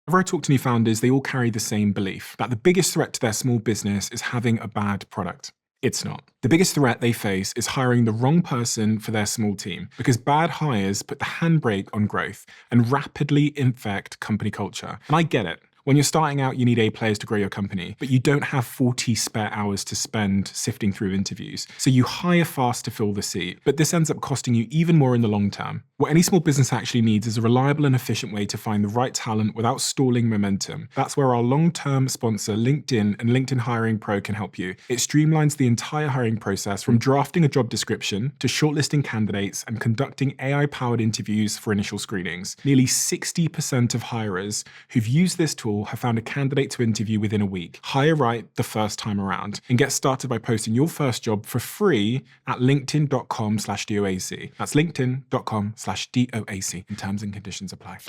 Whenever I talk to new founders, they all carry the same belief that the biggest threat to their small business is having a bad product. It's not. The biggest threat they face is hiring the wrong person for their small team, because bad hires put the handbrake on growth and rapidly infect company culture. And I get it. When you're starting out, you need A players to grow your company, but you don't have 40 spare hours to spend sifting through interviews. So you hire fast to fill the seat, but this ends up costing you even more in the long term. What any small business actually needs is a reliable and efficient way to find the right talent without stalling momentum. That's where our long-term sponsor, LinkedIn and LinkedIn Hiring Pro, can help you. It streamlines the entire hiring process, from drafting a job description to shortlisting candidates and conducting AI-powered interviews for initial screenings. Nearly 60% of hirers who've used this tool have found a candidate to interview within a week. Hire right the first time around, and get started by posting your first job for free at linkedin.com/DOAC. That's linkedin.com/DOAC. And terms and conditions apply.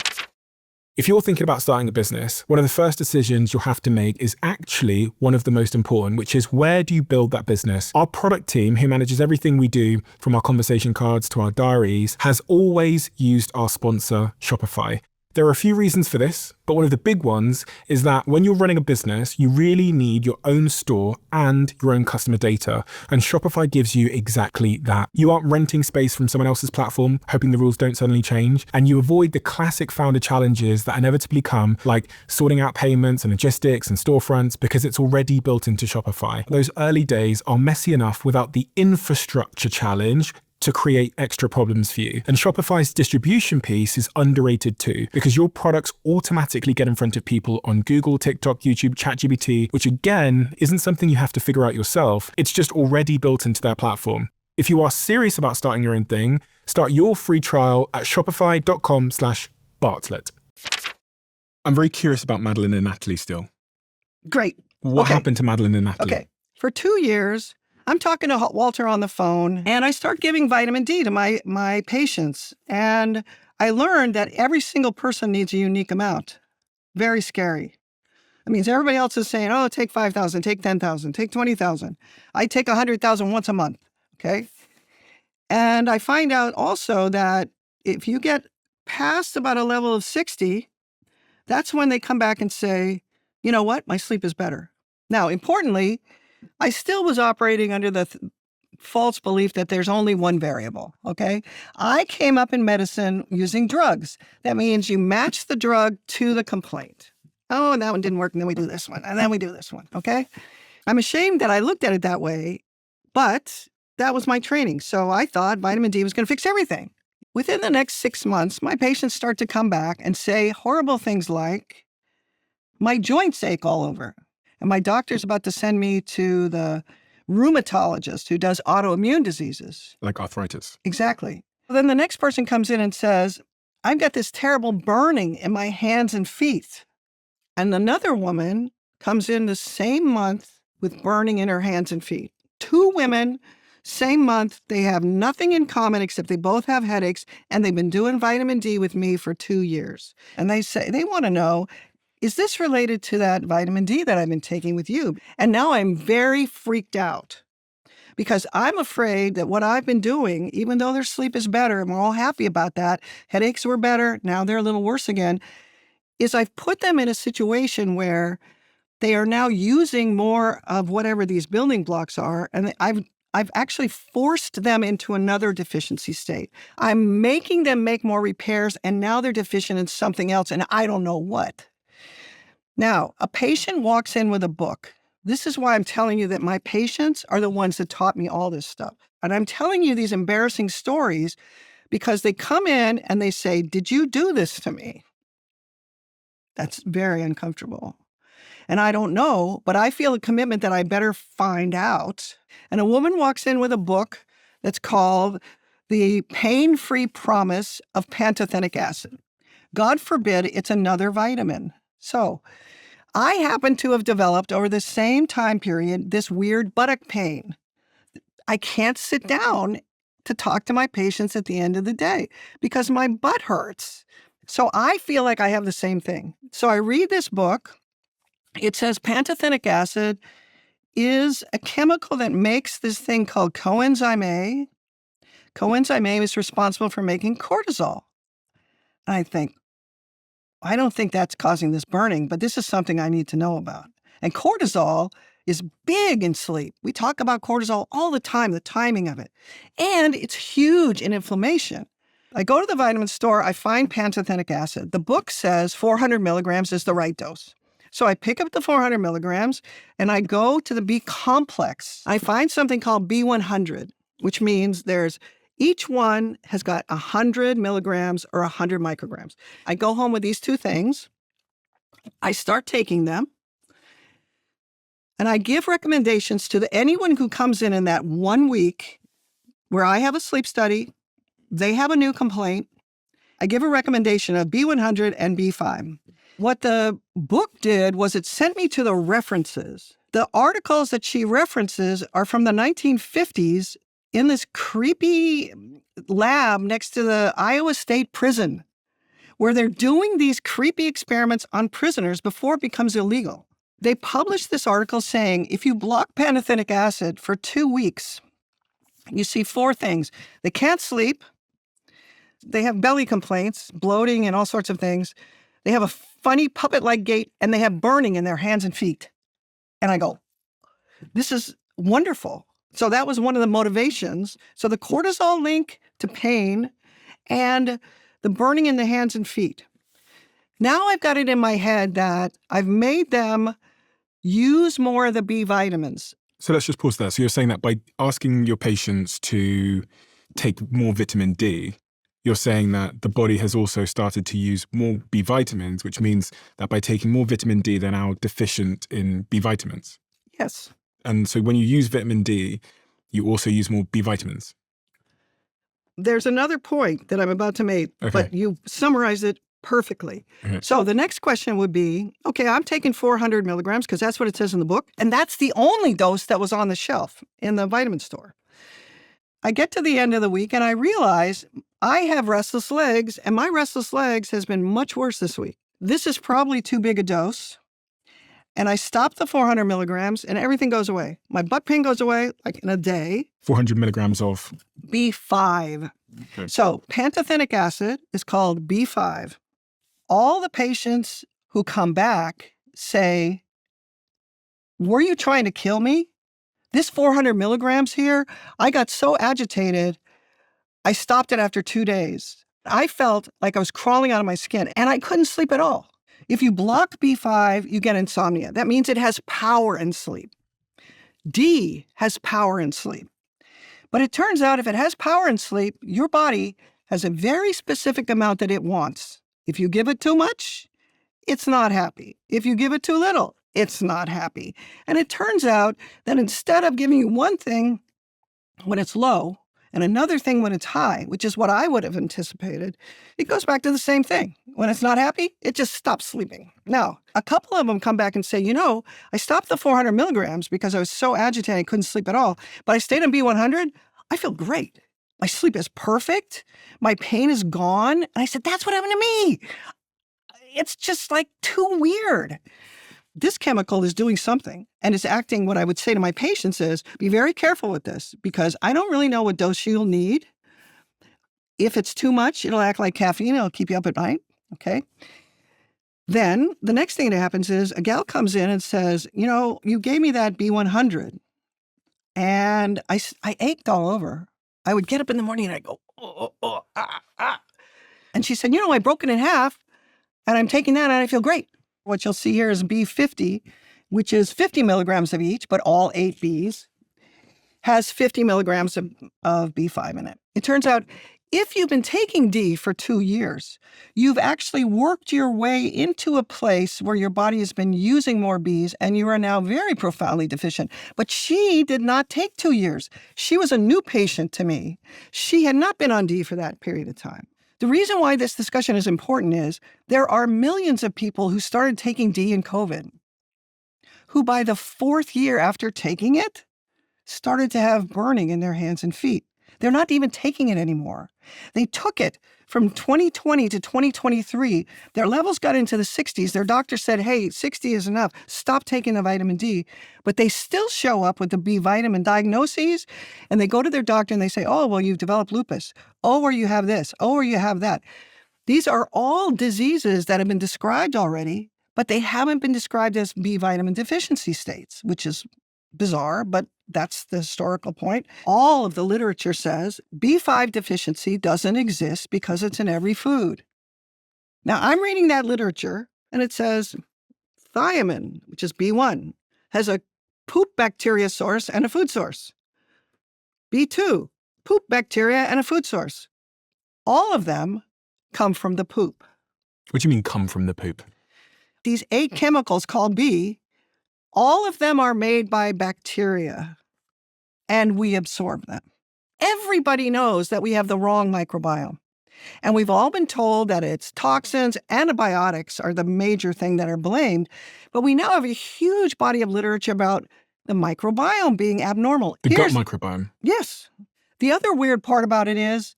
If you're thinking about starting a business, one of the first decisions you'll have to make is actually one of the most important, which is, where do you build that business? Our product team, who manages everything we do, from our conversation cards to our diaries, has always used our sponsor, Shopify. There are a few reasons for this, but one of the big ones is that when you're running a business, you really need your own store and your own customer data, and Shopify gives you exactly that. You aren't renting space from someone else's platform, hoping the rules don't suddenly change, and you avoid the classic founder challenges that inevitably come, like sorting out payments and logistics and storefronts, because it's already built into Shopify. Those early days are messy enough without the infrastructure challenge to create extra problems for you. And Shopify's distribution piece is underrated too, because your products automatically get in front of people on Google, TikTok, YouTube, ChatGPT, which again isn't something you have to figure out yourself. It's just already built into their platform. If you are serious about starting your own thing, start your free trial at shopify.com/Bartlett. I'm very curious about Madeline and Natalie still. Great. What Okay. happened to Madeline and Natalie? Okay. For 2 years, I'm talking to Walter on the phone, and I start giving vitamin D to my patients. And I learned that every single person needs a unique amount. Very scary. That means everybody else is saying, oh, take 5,000, take 10,000, take 20,000. I take 100,000 once a month, okay? And I find out also that if you get past about a level of 60, that's when they come back and say, you know what, my sleep is better. Now, importantly, I still was operating under the false belief that there's only one variable, okay? I came up in medicine using drugs. That means you match the drug to the complaint. Oh, and that one didn't work, and then we do this one, and then we do this one, okay? I'm ashamed that I looked at it that way, but that was my training. So I thought vitamin D was going to fix everything. Within the next 6 months, my patients start to come back and say horrible things like, my joints ache all over. And my doctor's about to send me to the rheumatologist who does autoimmune diseases. Like arthritis. Exactly. Then the next person comes in and says, I've got this terrible burning in my hands and feet. And another woman comes in the same month with burning in her hands and feet. 2 women, same month. They have nothing in common except they both have headaches, and they've been doing vitamin D with me for 2 years. And they say, they want to know, is this related to that vitamin D that I've been taking with you? And now I'm very freaked out because I'm afraid that what I've been doing, even though their sleep is better, and we're all happy about that, headaches were better, now they're a little worse again, is I've put them in a situation where they are now using more of whatever these building blocks are, and I've actually forced them into another deficiency state. I'm making them make more repairs, and now they're deficient in something else, and I don't know what. Now, a patient walks in with a book. This is why I'm telling you that my patients are the ones that taught me all this stuff. And I'm telling you these embarrassing stories because they come in and they say, "Did you do this to me?" That's very uncomfortable. And I don't know, but I feel a commitment that I better find out. And a woman walks in with a book that's called The Pain-Free Promise of Pantothenic Acid. God forbid it's another vitamin. So I happen to have developed over the same time period this weird buttock pain. I can't sit down to talk to my patients at the end of the day because my butt hurts. So I feel like I have the same thing. So I read this book. It says pantothenic acid is a chemical that makes this thing called coenzyme A. Coenzyme A is responsible for making cortisol. And I think, I don't think that's causing this burning, but this is something I need to know about. And cortisol is big in sleep. We talk about cortisol all the time, the timing of it. And it's huge in inflammation. I go to the vitamin store, I find pantothenic acid. The book says 400 milligrams is the right dose. So I pick up the 400 milligrams and I go to the B complex. I find something called B100, which means each one has got 100 milligrams or 100 micrograms. I go home with these two things. I start taking them. And I give recommendations to anyone who comes in that 1 week where I have a sleep study, they have a new complaint. I give a recommendation of B100 and B5. What the book did was it sent me to the references. The articles that she references are from the 1950s in this creepy lab next to the Iowa State Prison, where they're doing these creepy experiments on prisoners before it becomes illegal. They published this article saying if you block pantothenic acid for 2 weeks, you see 4 things. They can't sleep. They have belly complaints, bloating, and all sorts of things. They have a funny puppet-like gait, and they have burning in their hands and feet. And I go, this is wonderful. So that was one of the motivations. So the cortisol link to pain and the burning in the hands and feet. Now I've got it in my head that I've made them use more of the B vitamins. So let's just pause there. So you're saying that by asking your patients to take more vitamin D, you're saying that the body has also started to use more B vitamins, which means that by taking more vitamin D, they're now deficient in B vitamins. Yes. And so when you use vitamin D, you also use more B vitamins. There's another point that I'm about to make, but you summarized it perfectly. Okay. So the next question would be, okay, I'm taking 400 milligrams because that's what it says in the book. And that's the only dose that was on the shelf in the vitamin store. I get to the end of the week and I realize I have restless legs, and my restless legs has been much worse this week. This is probably too big a dose. And I stop the 400 milligrams and everything goes away. My butt pain goes away like in a day. 400 milligrams of B5. Okay. So pantothenic acid is called B5. All the patients who come back say, were you trying to kill me? This 400 milligrams here, I got so agitated, I stopped it after 2 days. I felt like I was crawling out of my skin and I couldn't sleep at all. If you block B5, you get insomnia. That means it has power in sleep. D has power in sleep. But it turns out if it has power in sleep, your body has a very specific amount that it wants. If you give it too much, it's not happy. If you give it too little, it's not happy. And it turns out that instead of giving you one thing when it's low and another thing when it's high, which is what I would have anticipated, it goes back to the same thing. When it's not happy, it just stops sleeping. Now, a couple of them come back and say, I stopped the 400 milligrams because I was so agitated I couldn't sleep at all, but I stayed on B100. I feel great. My sleep is perfect. My pain is gone. And I said, that's what happened to me. It's just like too weird. this chemical is doing something and it's acting. What I would say to my patients is be very careful with this because I don't really know what dose you'll need. If it's too much, it'll act like caffeine. It'll keep you up at night. Okay. Then the next thing that happens is a gal comes in and says, you gave me that B100 and I ached all over. I would get up in the morning and I'd go, ah. And she said, I broke it in half and I'm taking that and I feel great. What you'll see here is B50, which is 50 milligrams of each, but all 8 Bs, has 50 milligrams of B5 in it. It turns out if you've been taking D for 2 years, you've actually worked your way into a place where your body has been using more Bs and you are now very profoundly deficient. But she did not take 2 years. She was a new patient to me. She had not been on D for that period of time. The reason why this discussion is important is there are millions of people who started taking D in COVID, who by the 4th year after taking it, started to have burning in their hands and feet. They're not even taking it anymore. They took it from 2020 to 2023. Their levels got into the 60s. Their doctor said, hey, 60 is enough. Stop taking the vitamin D. But they still show up with the B vitamin diagnoses, and they go to their doctor and they say, oh, well, you've developed lupus. Oh, or you have this. Oh, or you have that. These are all diseases that have been described already, but they haven't been described as B vitamin deficiency states, which is bizarre, but that's the historical point. All of the literature says B5 deficiency doesn't exist because it's in every food. Now, I'm reading that literature, and it says thiamine, which is B1, has a poop bacteria source and a food source. B2, poop bacteria and a food source. All of them come from the poop. What do you mean come from the poop? These 8 chemicals called B, all of them are made by bacteria, and we absorb them. Everybody knows that we have the wrong microbiome. And we've all been told that it's toxins, antibiotics are the major thing that are blamed. But we now have a huge body of literature about the microbiome being abnormal. The gut microbiome. Yes. The other weird part about it is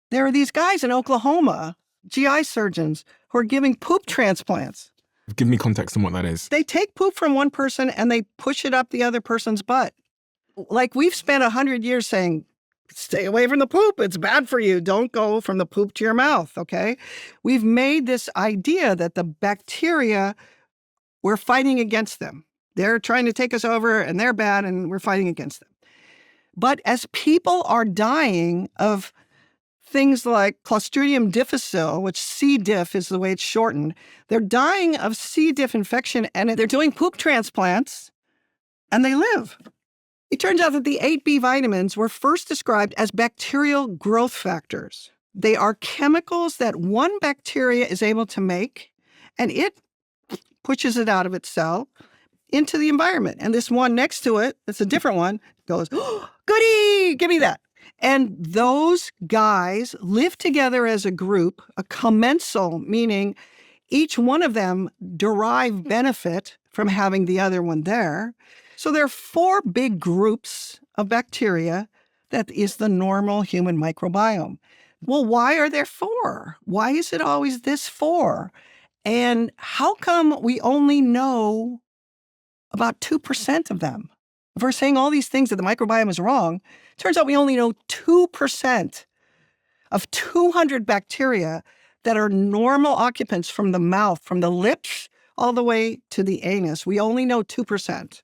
there are these guys in Oklahoma, GI surgeons, who are giving poop transplants. Give me context on what that is. They take poop from one person and they push it up the other person's butt. Like we've spent 100 years saying, stay away from the poop. It's bad for you. Don't go from the poop to your mouth, okay? We've made this idea that the bacteria, we're fighting against them. They're trying to take us over and they're bad and we're fighting against them. But as people are dying of things like Clostridium difficile, which C. diff is the way it's shortened, they're dying of C. diff infection and they're doing poop transplants and they live. It turns out that the 8 B vitamins were first described as bacterial growth factors. They are chemicals that one bacteria is able to make, and it pushes it out of its cell into the environment. And this one next to it, that's a different one, goes, oh, goody, give me that. And those guys live together as a group, a commensal, meaning each one of them derive benefit from having the other one there. So there are 4 big groups of bacteria that is the normal human microbiome. Well, why are there 4? Why is it always this 4? And how come we only know about 2% of them? If we're saying all these things that the microbiome is wrong, it turns out we only know 2% of 200 bacteria that are normal occupants from the mouth, from the lips all the way to the anus. We only know 2%.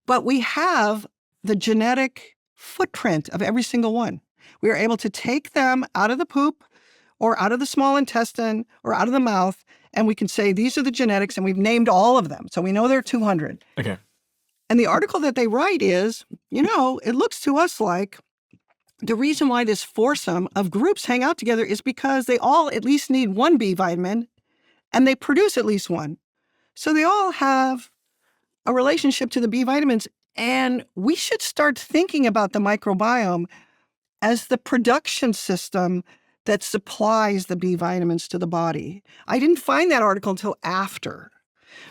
But we have the genetic footprint of every single one. We are able to take them out of the poop or out of the small intestine or out of the mouth, and we can say these are the genetics, and we've named all of them. So we know there are 200. Okay. And the article that they write is, it looks to us like the reason why this foursome of groups hang out together is because they all at least need one B vitamin, and they produce at least one. So they all have a relationship to the B vitamins, and we should start thinking about the microbiome as the production system that supplies the B vitamins to the body. I didn't find that article until after.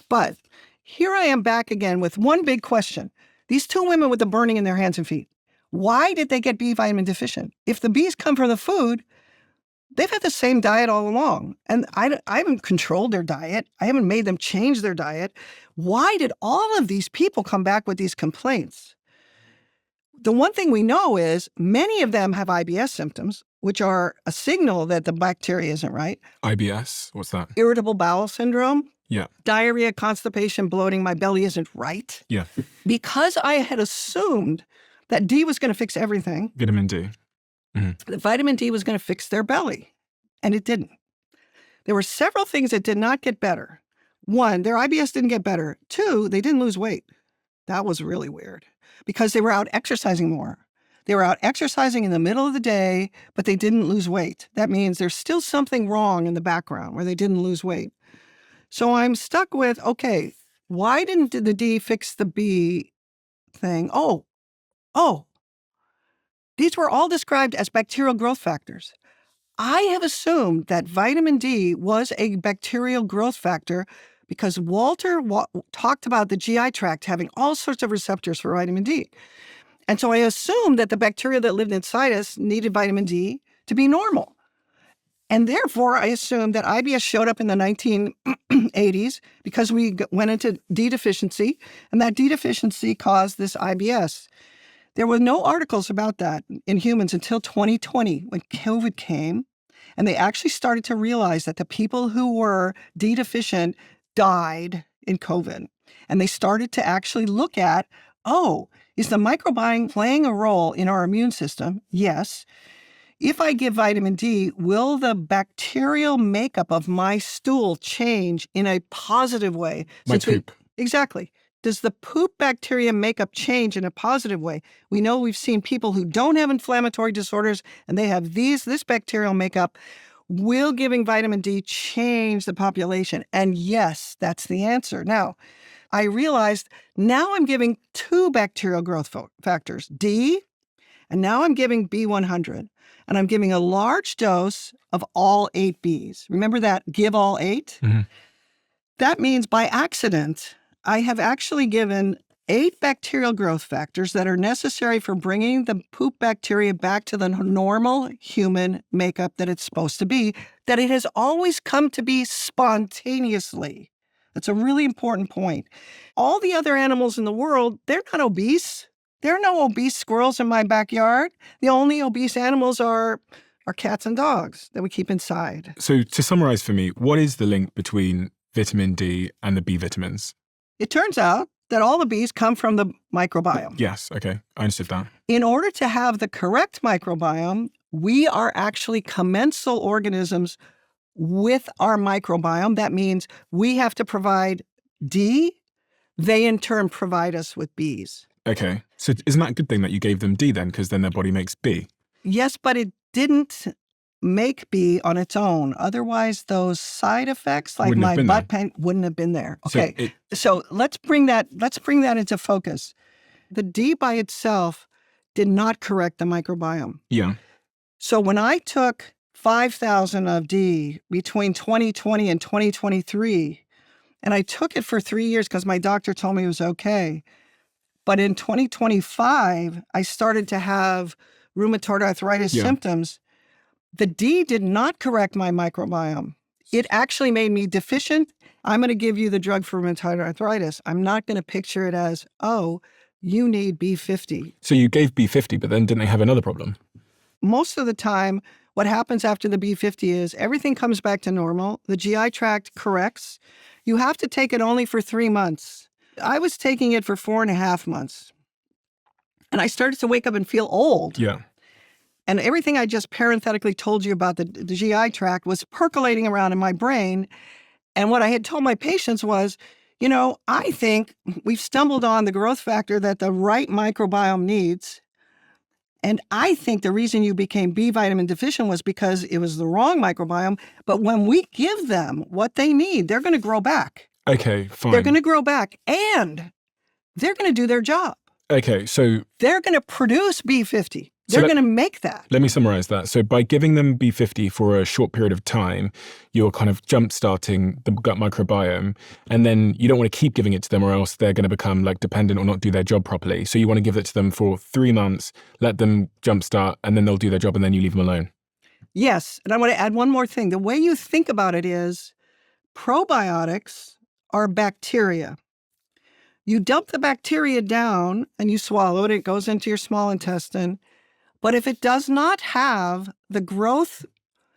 But here I am back again with one big question. These 2 women with the burning in their hands and feet, why did they get B vitamin deficient? If the Bs come from the food, They've had the same diet all along. And I haven't controlled their diet. I haven't made them change their diet. Why did all of these people come back with these complaints? The one thing we know is many of them have IBS symptoms, which are a signal that the bacteria isn't right. IBS, what's that? Irritable bowel syndrome. Yeah. Diarrhea, constipation, bloating, my belly isn't right. Yeah. Because I had assumed that D was going to fix everything. Vitamin D. The vitamin D was going to fix their belly, and it didn't. There were several things that did not get better. One, their IBS didn't get better. Two, they didn't lose weight. That was really weird because they were out exercising more. They were out exercising in the middle of the day, but they didn't lose weight. That means there's still something wrong in the background where they didn't lose weight. So I'm stuck with, okay, why didn't the D fix the B thing? Oh, these were all described as bacterial growth factors. I have assumed that vitamin D was a bacterial growth factor because Walter talked about the GI tract having all sorts of receptors for vitamin D. And so I assumed that the bacteria that lived inside us needed vitamin D to be normal. And therefore, I assumed that IBS showed up in the 1980s because we went into D deficiency, and that D deficiency caused this IBS. There were no articles about that in humans until 2020 when COVID came, and they actually started to realize that the people who were D deficient died in COVID. And they started to actually look at, is the microbiome playing a role in our immune system? Yes. If I give vitamin D, will the bacterial makeup of my stool change in a positive way? My poop. Exactly. Does the poop bacteria makeup change in a positive way? We know we've seen people who don't have inflammatory disorders and they have this bacterial makeup. Will giving vitamin D change the population? And yes, that's the answer. Now, I realized now I'm giving 2 bacterial growth factors, D, and now I'm giving B100. And I'm giving a large dose of all 8 Bs. Remember that, give all 8? Mm-hmm. That means by accident, I have actually given 8 bacterial growth factors that are necessary for bringing the poop bacteria back to the normal human makeup that it's supposed to be, that it has always come to be spontaneously. That's a really important point. All the other animals in the world, they're not obese. There are no obese squirrels in my backyard. The only obese animals are cats and dogs that we keep inside. So to summarize for me, what is the link between vitamin D and the B vitamins? It turns out that all the Bs come from the microbiome. Yes, okay, I understood that. In order to have the correct microbiome, we are actually commensal organisms with our microbiome. That means we have to provide D. They in turn provide us with Bs. Okay, so isn't that a good thing that you gave them D then, because then their body makes B? Yes, but it didn't make B on its own. Otherwise, those side effects like my butt pain wouldn't have been there. Okay, so let's bring that into focus. The D by itself did not correct the microbiome. Yeah. So when I took 5,000 of D between 2020 and 2023, and I took it for 3 years because my doctor told me it was okay. But in 2025, I started to have rheumatoid arthritis symptoms. The D did not correct my microbiome. It actually made me deficient. I'm going to give you the drug for rheumatoid arthritis. I'm not going to picture it as, you need B50. So you gave B50, but then didn't they have another problem? Most of the time, what happens after the B50 is everything comes back to normal. The GI tract corrects. You have to take it only for 3 months. I was taking it for 4.5 months. And I started to wake up and feel old. Yeah. And everything I just parenthetically told you about the GI tract was percolating around in my brain. And what I had told my patients was, I think we've stumbled on the growth factor that the right microbiome needs. And I think the reason you became B vitamin deficient was because it was the wrong microbiome. But when we give them what they need, they're going to grow back. Okay, fine. They're going to grow back and they're going to do their job. Okay, so they're going to produce B50. They're going to make that. Let me summarize that. So by giving them B50 for a short period of time, you're kind of jump-starting the gut microbiome, and then you don't want to keep giving it to them or else they're going to become dependent or not do their job properly. So you want to give it to them for 3 months, let them jump-start, and then they'll do their job, and then you leave them alone. Yes. And I want to add one more thing. The way you think about it is probiotics are bacteria. You dump the bacteria down and you swallow it. It goes into your small intestine. But if it does not have the growth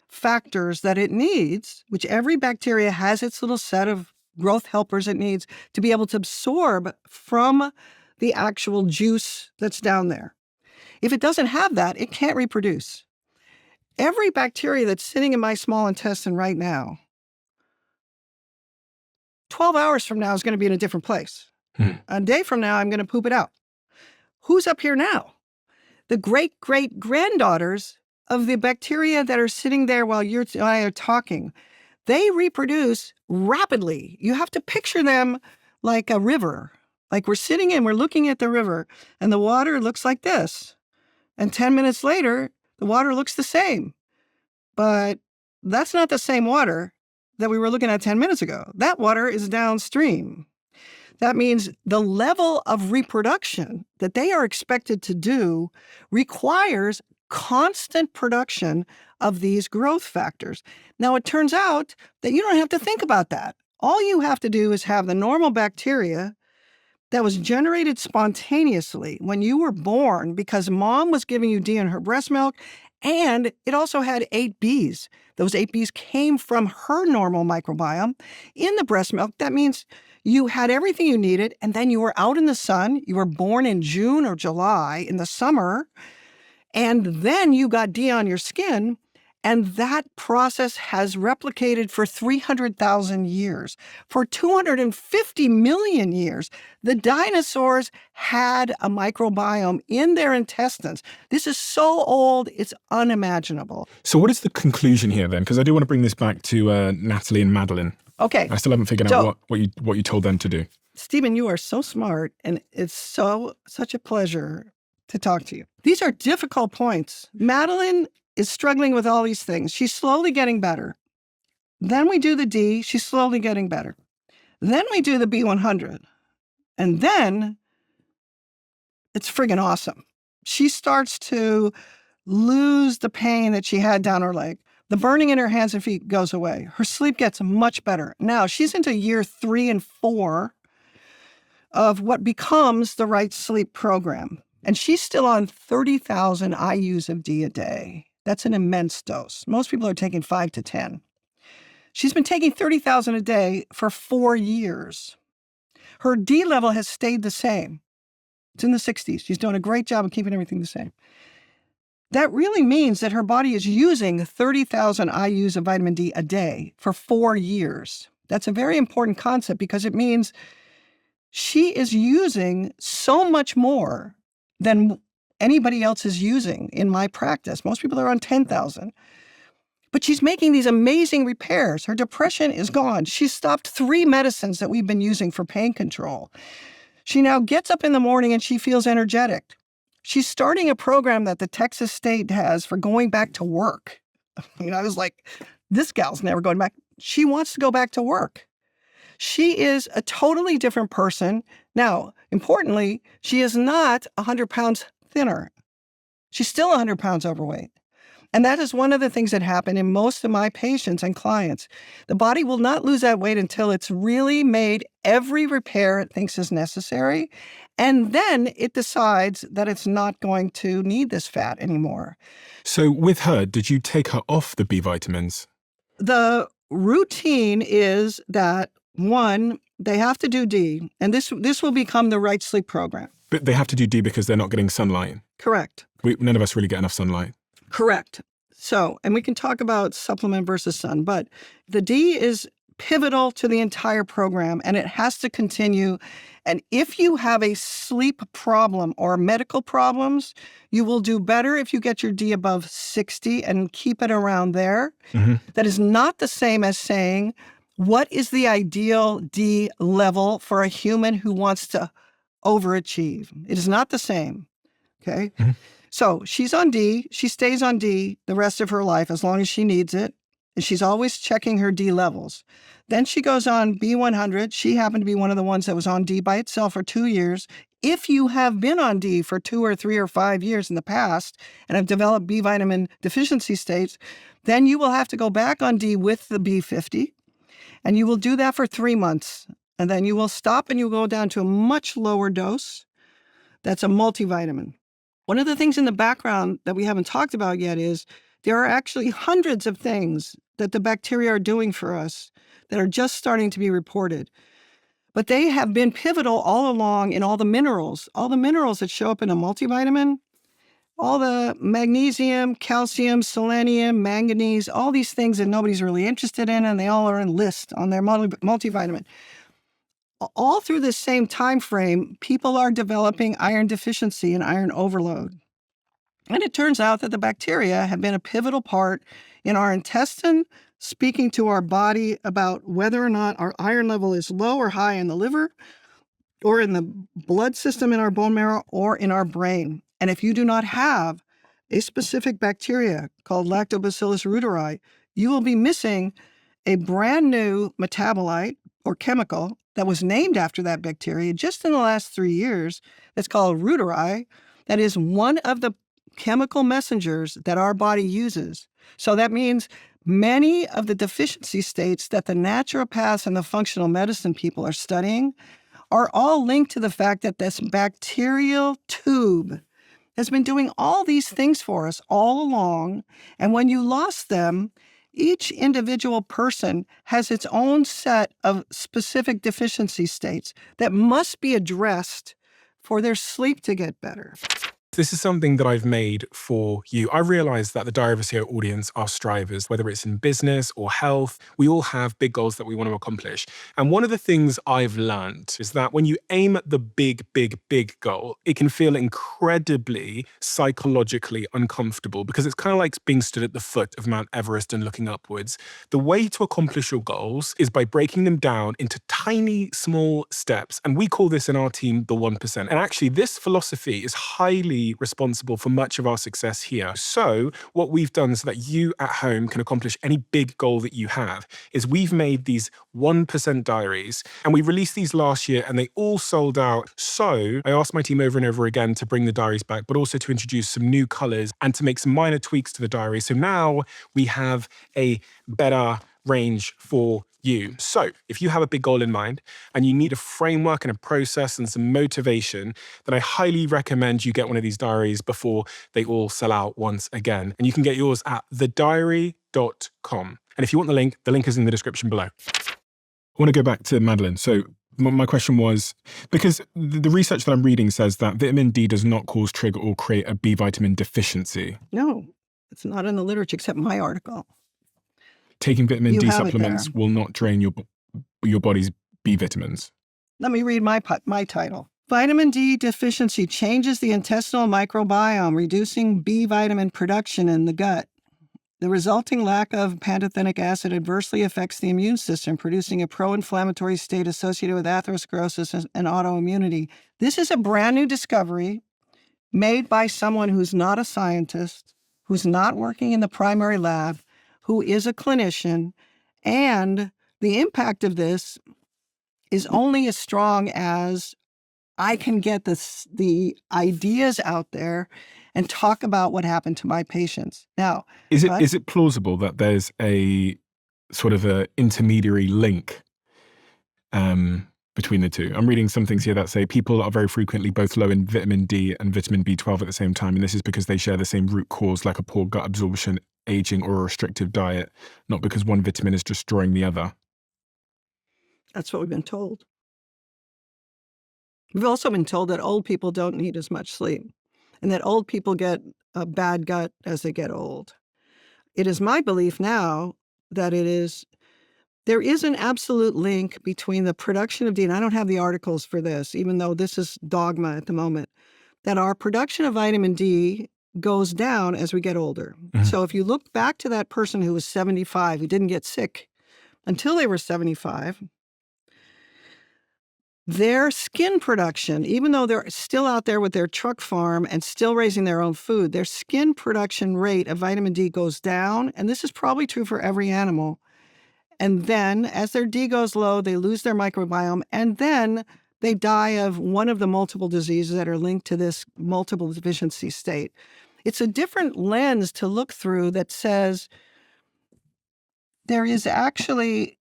factors that it needs, which every bacteria has its little set of growth helpers it needs to be able to absorb from the actual juice that's down there. If it doesn't have that, it can't reproduce. Every bacteria that's sitting in my small intestine right now, 12 hours from now is going to be in a different place. A day from now, I'm going to poop it out. Who's up here now? The great-great-granddaughters of the bacteria that are sitting there while you and I are talking. They reproduce rapidly. You have to picture them like a river. Like we're sitting and we're looking at the river, and the water looks like this. And 10 minutes later, the water looks the same. But that's not the same water that we were looking at 10 minutes ago. That water is downstream. That means the level of reproduction that they are expected to do requires constant production of these growth factors. Now, it turns out that you don't have to think about that. All you have to do is have the normal bacteria that was generated spontaneously when you were born because mom was giving you D in her breast milk, and it also had 8 Bs. Those 8 Bs came from her normal microbiome in the breast milk. That means you had everything you needed, and then you were out in the sun. You were born in June or July in the summer, and then you got D on your skin, and that process has replicated for 300,000 years. For 250 million years, the dinosaurs had a microbiome in their intestines. This is so old, it's unimaginable. So what is the conclusion here then? Because I do want to bring this back to Natalie and Madeline. Okay. I still haven't figured out what you told them to do. Stephen, you are so smart, and it's such a pleasure to talk to you. These are difficult points. Madeline is struggling with all these things. She's slowly getting better. Then we do the D, she's slowly getting better. Then we do the B100. And then it's friggin' awesome. She starts to lose the pain that she had down her leg. The burning in her hands and feet goes away. Her sleep gets much better. Now, she's into year 3 and 4 of what becomes the Right Sleep program. And she's still on 30,000 IUs of D a day. That's an immense dose. Most people are taking 5 to 10. She's been taking 30,000 a day for 4 years. Her D level has stayed the same. It's in the 60s. She's doing a great job of keeping everything the same. That really means that her body is using 30,000 IUs of vitamin D a day for 4 years. That's a very important concept because it means she is using so much more than anybody else is using in my practice. Most people are on 10,000. But she's making these amazing repairs. Her depression is gone. She's stopped 3 medicines that we've been using for pain control. She now gets up in the morning and she feels energetic. She's starting a program that the Texas state has for going back to work. I was like, this gal's never going back. She wants to go back to work. She is a totally different person. Now, importantly, she is not 100 pounds thinner. She's still 100 pounds overweight. And that is one of the things that happen in most of my patients and clients. The body will not lose that weight until it's really made every repair it thinks is necessary. And then it decides that it's not going to need this fat anymore. So with her, did you take her off the B vitamins? The routine is that, 1, they have to do D, and this will become the Right Sleep program. But they have to do D because they're not getting sunlight. Correct. None of us really get enough sunlight. Correct. So, and we can talk about supplement versus sun, but the D is pivotal to the entire program, and it has to continue. And if you have a sleep problem or medical problems, you will do better if you get your D above 60 and keep it around there. Mm-hmm. That is not the same as saying, what is the ideal D level for a human who wants to overachieve? It is not the same, okay? Mm-hmm. So she's on D. She stays on D the rest of her life as long as she needs it. And she's always checking her D levels. Then she goes on B100. She happened to be one of the ones that was on D by itself for 2 years If you have been on D for 2 or 3 or 5 years in the past and have developed B vitamin deficiency states, then you will have to go back on D with the B50, and you will do that for 3 months. And then you will stop and you'll go down to a much lower dose. That's a multivitamin. One of the things in the background that we haven't talked about yet is there are actually hundreds of things that the bacteria are doing for us that are just starting to be reported. But they have been pivotal all along in all the minerals that show up in a multivitamin, all the magnesium, calcium, selenium, manganese, all these things that nobody's really interested in, and they all are in list on their multivitamin. All through this same time frame, people are developing iron deficiency and iron overload. And it turns out that the bacteria have been a pivotal part in our intestine, speaking to our body about whether or not our iron level is low or high in the liver, or in the blood system in our bone marrow, or in our brain. And if you do not have a specific bacteria called Lactobacillus reuteri, you will be missing a brand new metabolite or chemical that was named after that bacteria just in the last 3 years that's called reuteri. That is one of the chemical messengers that our body uses. So that means many of the deficiency states that the naturopaths and the functional medicine people are studying are all linked to the fact that this bacterial tube has been doing all these things for us all along. And when you lost them, each individual person has its own set of specific deficiency states that must be addressed for their sleep to get better. This is something that I've made for you. I realize that the Diary of a CEO audience are strivers, whether it's in business or health. We all have big goals that we want to accomplish. And one of the things I've learned is that when you aim at the big, big, big goal, it can feel incredibly psychologically uncomfortable because it's kind of like being stood at the foot of Mount Everest and looking upwards. The way to accomplish your goals is by breaking them down into tiny, small steps. And we call this in our team the 1%. And actually, this philosophy is highly responsible for much of our success here. So what we've done so that you at home can accomplish any big goal that you have is we've made these 1% diaries, and we released these last year and they all sold out. So I asked my team over and over again to bring the diaries back, but also to introduce some new colors and to make some minor tweaks to the diary. So now we have a better range for you. So if you have a big goal in mind and you need a framework and a process and some motivation, then I highly recommend you get one of these diaries before they all sell out once again. And you can get yours at thediary.com. And if you want the link is in the description below. I want to go back to Madeline. So my question was, because the research that I'm reading says that vitamin D does not cause, trigger, or create a B vitamin deficiency. No, it's not in the literature except my article. Taking vitamin You D have it supplements there. will not drain your body's B vitamins. Let me read my title. Vitamin D deficiency changes the intestinal microbiome, reducing B vitamin production in the gut. The resulting lack of pantothenic acid adversely affects the immune system, producing a pro-inflammatory state associated with atherosclerosis and autoimmunity. This is a brand new discovery made by someone who's not a scientist, who's not working in the primary lab, who is a clinician, and the impact of this is only as strong as I can get the ideas out there and talk about what happened to my patients. Now, is it plausible that there's a sort of a intermediary link between the two? I'm reading some things here that say people are very frequently both low in vitamin D and vitamin B12 at the same time, and this is because they share the same root cause, like a poor gut absorption, aging, or a restrictive diet, not because one vitamin is destroying the other. That's what we've been told. We've also been told that old people don't need as much sleep and that old people get a bad gut as they get old. It is my belief now that there is an absolute link between the production of D, and I don't have the articles for this, even though this is dogma at the moment, that our production of vitamin D goes down as we get older. Mm-hmm. So if you look back to that person who was 75, who didn't get sick until they were 75, their skin production, even though they're still out there with their truck farm and still raising their own food, their skin production rate of vitamin D goes down. And this is probably true for every animal. And then as their D goes low, they lose their microbiome. And then they die of one of the multiple diseases that are linked to this multiple deficiency state. It's a different lens to look through that says there is actually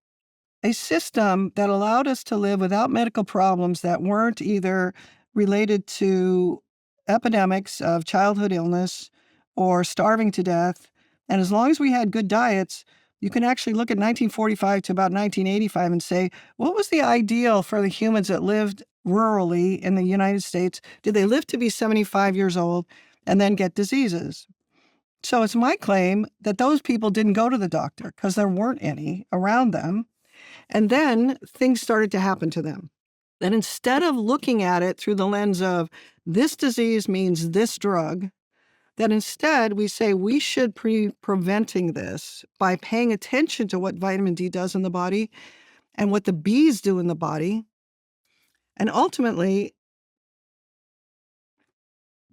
a system that allowed us to live without medical problems that weren't either related to epidemics of childhood illness or starving to death. And as long as we had good diets, you can actually look at 1945 to about 1985 and say, what was the ideal for the humans that lived rurally in the United States? Did they live to be 75 years old and then get diseases? So it's my claim that those people didn't go to the doctor because there weren't any around them. And then things started to happen to them. That instead of looking at it through the lens of this disease means this drug, that instead we say we should be preventing this by paying attention to what vitamin D does in the body and what the Bs do in the body. And ultimately,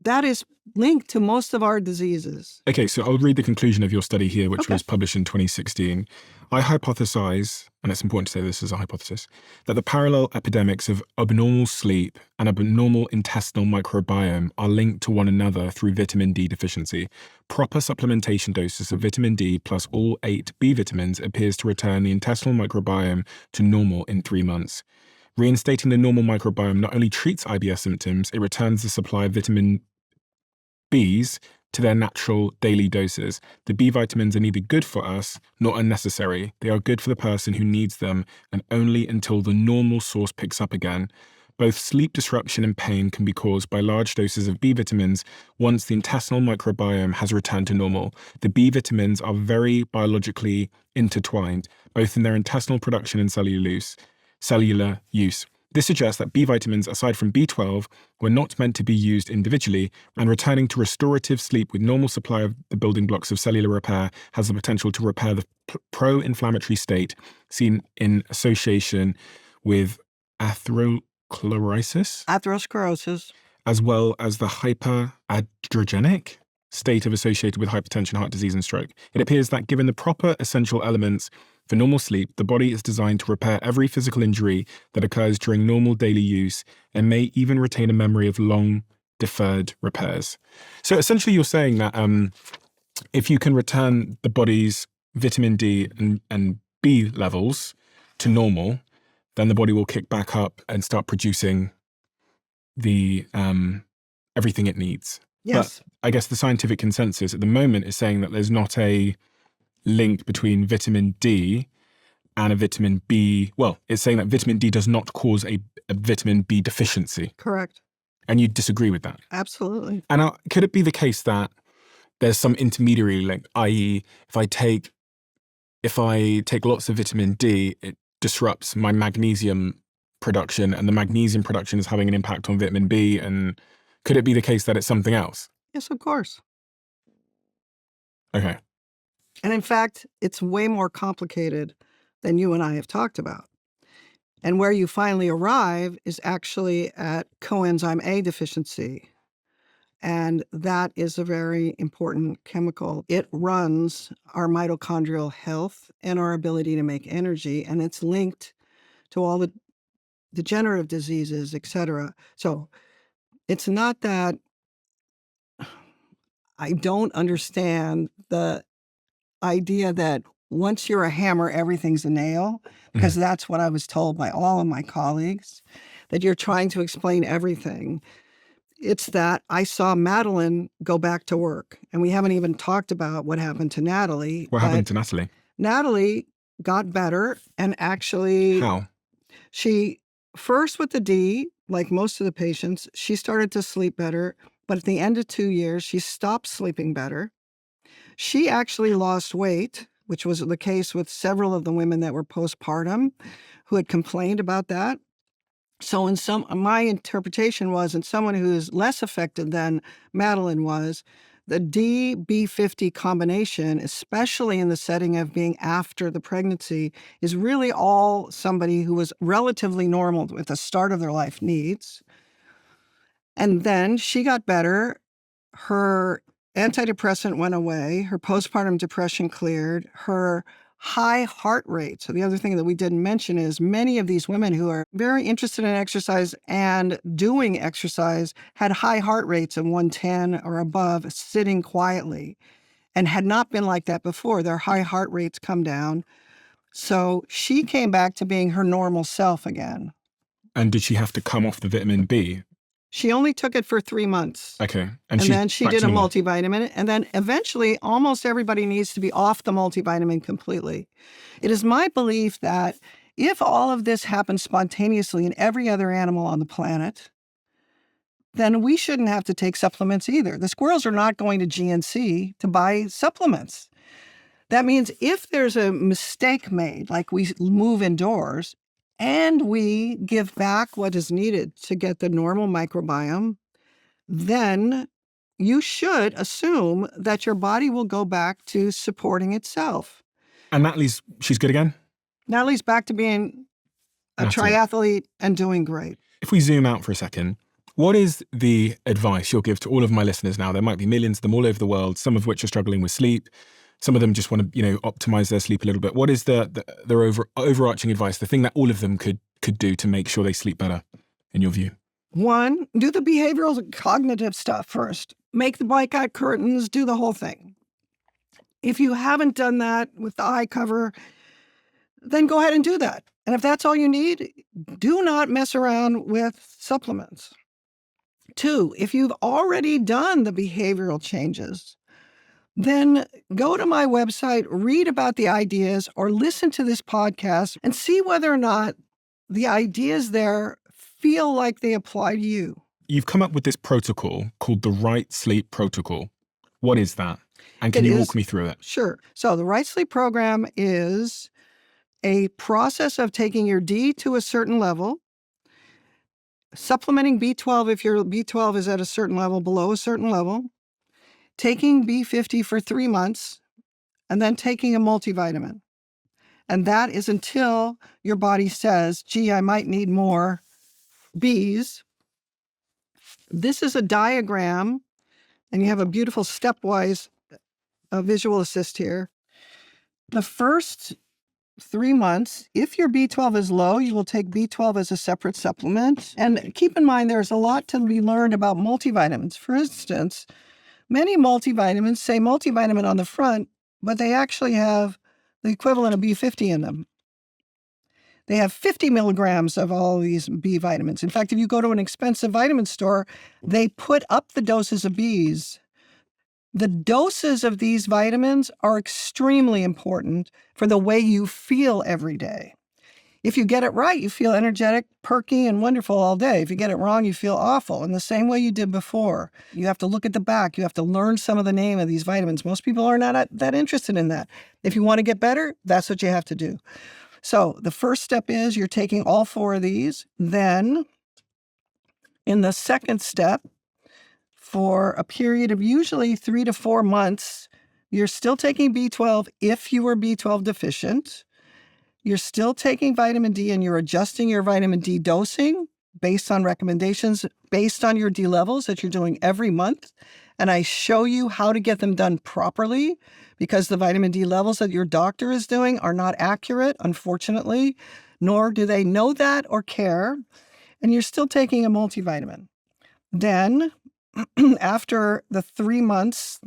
that is linked to most of our diseases. Okay, so I'll read the conclusion of your study here, which Okay. was published in 2016. I hypothesize, and it's important to say this is a hypothesis, that the parallel epidemics of abnormal sleep and abnormal intestinal microbiome are linked to one another through vitamin D deficiency. Proper supplementation doses of vitamin D plus all 8 B vitamins appears to return the intestinal microbiome to normal in 3 months. Reinstating the normal microbiome not only treats IBS symptoms, it returns the supply of vitamin Bs to their natural daily doses. The B vitamins are neither good for us nor unnecessary. They are good for the person who needs them, and only until the normal source picks up again. Both sleep disruption and pain can be caused by large doses of B vitamins once the intestinal microbiome has returned to normal. The B vitamins are very biologically intertwined, both in their intestinal production and cellular use. This suggests that B vitamins, aside from B12, were not meant to be used individually, and returning to restorative sleep with normal supply of the building blocks of cellular repair has the potential to repair the pro-inflammatory state seen in association with Atherosclerosis. as well as the hyperandrogenic state of associated with hypertension, heart disease, and stroke. It appears that given the proper essential elements for normal sleep, the body is designed to repair every physical injury that occurs during normal daily use and may even retain a memory of long deferred repairs. So essentially you're saying that if you can return the body's vitamin D and B levels to normal, then the body will kick back up and start producing the everything it needs. Yes. But I guess the scientific consensus at the moment is saying that there's not a link between vitamin D and a vitamin B. Well, it's saying that vitamin D does not cause a vitamin B deficiency. Correct. And you disagree with that? Absolutely. And could it be the case that there's some intermediary link, i.e., if I take lots of vitamin D, it disrupts my magnesium production, and the magnesium production is having an impact on vitamin B? And could it be the case that it's something else? Yes, of course. Okay. And in fact, it's way more complicated than you and I have talked about. And where you finally arrive is actually at coenzyme A deficiency. And that is a very important chemical. It runs our mitochondrial health and our ability to make energy, and it's linked to all the degenerative diseases, et cetera. So it's not that I don't understand the idea that once you're a hammer, everything's a nail, because that's what I was told by all of my colleagues, that you're trying to explain everything. It's that I saw Madeline go back to work, and we haven't even talked about what happened to Natalie. What happened to Natalie? Natalie got better, and actually, How? she first with the D, like most of the patients, she started to sleep better, but at the end of 2 years, she stopped sleeping better. She actually lost weight, which was the case with several of the women that were postpartum who had complained about that. So my interpretation was, in someone who is less affected than Madeline was, the D-B50 combination, especially in the setting of being after the pregnancy, is really all somebody who was relatively normal at the start of their life needs. And then she got better. Her antidepressant went away. Her postpartum depression cleared. Her high heart rate. So the other thing that we didn't mention is many of these women who are very interested in exercise and doing exercise had high heart rates of 110 or above sitting quietly and had not been like that before. Their high heart rates come down. So she came back to being her normal self again. And did she have to come off the vitamin B? She only took it for 3 months. Okay. And she's then she back did to a normal. multivitamin. And then eventually, almost everybody needs to be off the multivitamin completely. It is my belief that if all of this happens spontaneously in every other animal on the planet, then we shouldn't have to take supplements either. The squirrels are not going to GNC to buy supplements. That means if there's a mistake made, like we move indoors, and we give back what is needed to get the normal microbiome, then you should assume that your body will go back to supporting itself. And Natalie's, she's good again? Natalie's back to being a Natalie. triathlete and doing great. If we zoom out for a second, what is the advice you'll give to all of my listeners now? There might be millions of them all over the world, some of which are struggling with sleep. Some of them just want to, optimize their sleep a little bit. What is their overarching advice, the thing that all of them could do to make sure they sleep better, in your view? 1, do the behavioral and cognitive stuff first. Make the blackout curtains, do the whole thing. If you haven't done that with the eye cover, then go ahead and do that. And if that's all you need, do not mess around with supplements. 2, if you've already done the behavioral changes, then go to my website, read about the ideas, or listen to this podcast and see whether or not the ideas there feel like they apply to you. You've come up with this protocol called the Right Sleep Protocol. What is that? And can you walk me through it? Sure. So the Right Sleep program is a process of taking your D to a certain level, supplementing B12 if your B12 is at a certain level, below a certain level, taking B50 for 3 months, and then taking a multivitamin. And that is until your body says, gee, I might need more Bs. This is a diagram, and you have a beautiful stepwise visual assist here. The first 3 months, if your B12 is low, you will take B12 as a separate supplement. And keep in mind, there's a lot to be learned about multivitamins. For instance, many multivitamins say multivitamin on the front, but they actually have the equivalent of B50 in them. They have 50 milligrams of all these B vitamins. In fact, if you go to an expensive vitamin store, they put up the doses of Bs. The doses of these vitamins are extremely important for the way you feel every day. If you get it right, you feel energetic, perky, and wonderful all day. If you get it wrong, you feel awful in the same way you did before. You have to look at the back. You have to learn some of the name of these vitamins. Most people are not that interested in that. If you want to get better, that's what you have to do. So the first step is you're taking all 4 of these. Then in the second step, for a period of usually 3 to 4 months, you're still taking B12 if you were B12 deficient. You're still taking vitamin D and you're adjusting your vitamin D dosing based on recommendations, based on your D levels that you're doing every month. And I show you how to get them done properly because the vitamin D levels that your doctor is doing are not accurate, unfortunately, nor do they know that or care. And you're still taking a multivitamin. Then, after the 3 months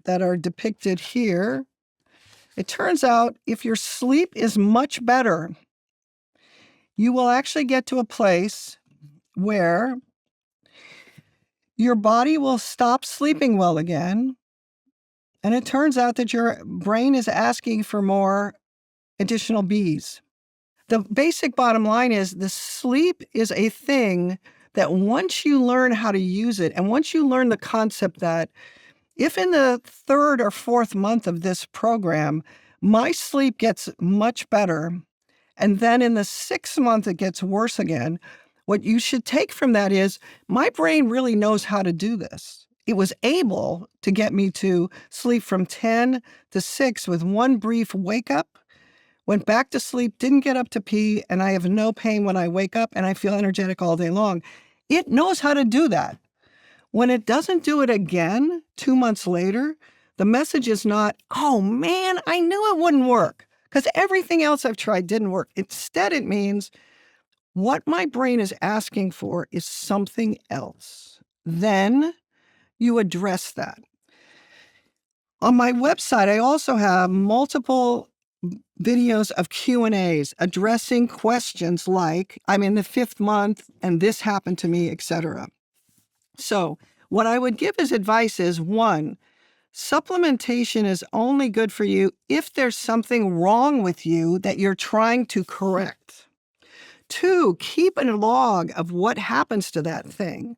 that are depicted here, it turns out if your sleep is much better, you will actually get to a place where your body will stop sleeping well again. And it turns out that your brain is asking for more additional Bs. The basic bottom line is the sleep is a thing that once you learn how to use it, and once you learn the concept that if in the 3rd or 4th month of this program, my sleep gets much better, and then in the 6th month it gets worse again, what you should take from that is my brain really knows how to do this. It was able to get me to sleep from 10 to 6 with one brief wake up, went back to sleep, didn't get up to pee, and I have no pain when I wake up and I feel energetic all day long. It knows how to do that. When it doesn't do it again 2 months later, the message is not, oh man, I knew it wouldn't work, Because everything else I've tried didn't work. Instead, it means what my brain is asking for is something else. Then you address that. On my website, I also have multiple videos of Q&As addressing questions like, I'm in the 5th month and this happened to me, etc. So what I would give as advice is, 1, supplementation is only good for you if there's something wrong with you that you're trying to correct. 2, keep a log of what happens to that thing.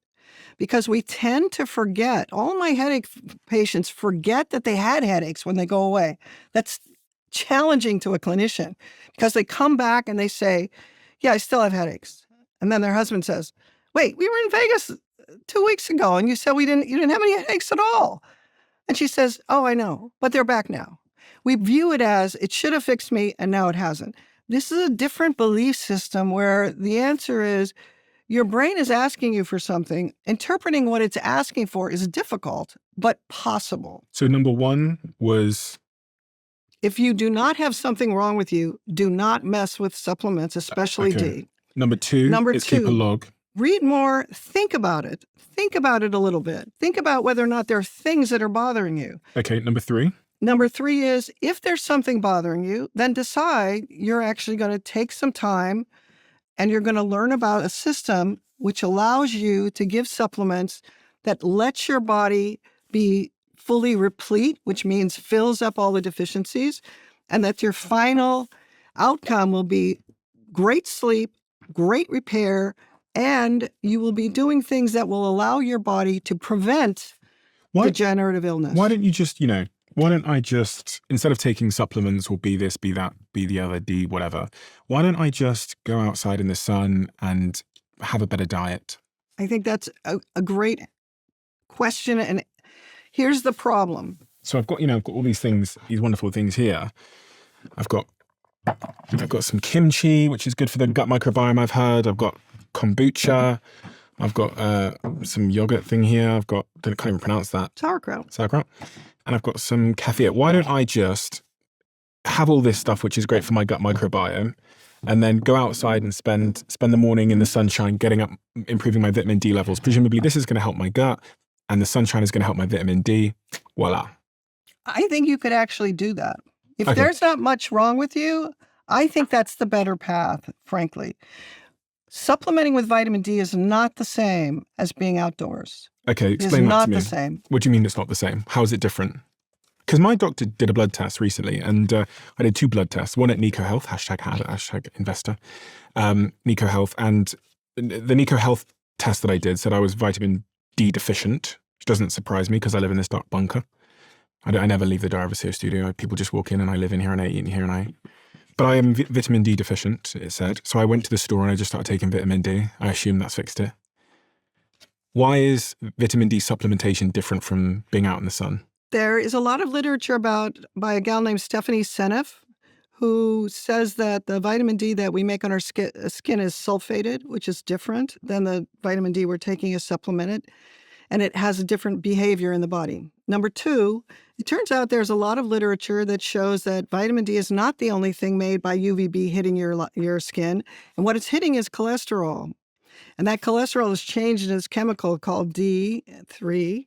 Because we tend to forget. All my headache patients forget that they had headaches when they go away. That's challenging to a clinician because they come back and they say, yeah, I still have headaches. And then their husband says, wait, we were in Vegas 2 weeks ago and you said you didn't have any headaches at all. And she says, oh, I know, but they're back now. We view it as it should have fixed me and now it hasn't. This is a different belief system where the answer is, your brain is asking you for something. Interpreting what it's asking for is difficult, but possible. So number 1 was? If you do not have something wrong with you, do not mess with supplements, especially D. Number 2 is keep a log. Read more. Think about it. Think about it a little bit. Think about whether or not there are things that are bothering you. Okay, number 3? Number 3 is, if there's something bothering you, then decide you're actually going to take some time and you're going to learn about a system which allows you to give supplements that lets your body be fully replete, which means fills up all the deficiencies, and that your final outcome will be great sleep, great repair, and you will be doing things that will allow your body to prevent degenerative illness. Why don't I just, instead of taking supplements or be this, be that, be the other, D, whatever, why don't I just go outside in the sun and have a better diet? I think that's a great question. And here's the problem. So I've got all these things, these wonderful things here. I've got some kimchi, which is good for the gut microbiome, I've heard. I've got kombucha. I've got some yogurt thing here. I can't even pronounce that. Sauerkraut. And I've got some kefir. Why don't I just have all this stuff, which is great for my gut microbiome, and then go outside and spend the morning in the sunshine, getting up, improving my vitamin D levels. Presumably this is going to help my gut, and the sunshine is going to help my vitamin D. Voila. I think you could actually do that. If there's not much wrong with you, I think that's the better path, frankly. Supplementing with vitamin D is not the same as being outdoors. Okay, explain that to me. It's not the same. What do you mean it's not the same? How is it different? Because my doctor did a blood test recently, and I did 2 blood tests. One at Nico Health, hashtag investor, Nico Health. And the Nico Health test that I did said I was vitamin D deficient, which doesn't surprise me because I live in this dark bunker. I never leave the Diversio studio. People just walk in and I live in here and I eat in here But I am vitamin D deficient, it said. So I went to the store and I just started taking vitamin D. I assume that's fixed it. Why is vitamin D supplementation different from being out in the sun? There is a lot of literature by a gal named Stephanie Seneff, who says that the vitamin D that we make on our skin is sulfated, which is different than the vitamin D we're taking as supplemented, and it has a different behavior in the body. Number 2, it turns out there's a lot of literature that shows that vitamin D is not the only thing made by UVB hitting your skin, and what it's hitting is cholesterol. And that cholesterol is changed in its chemical called D3,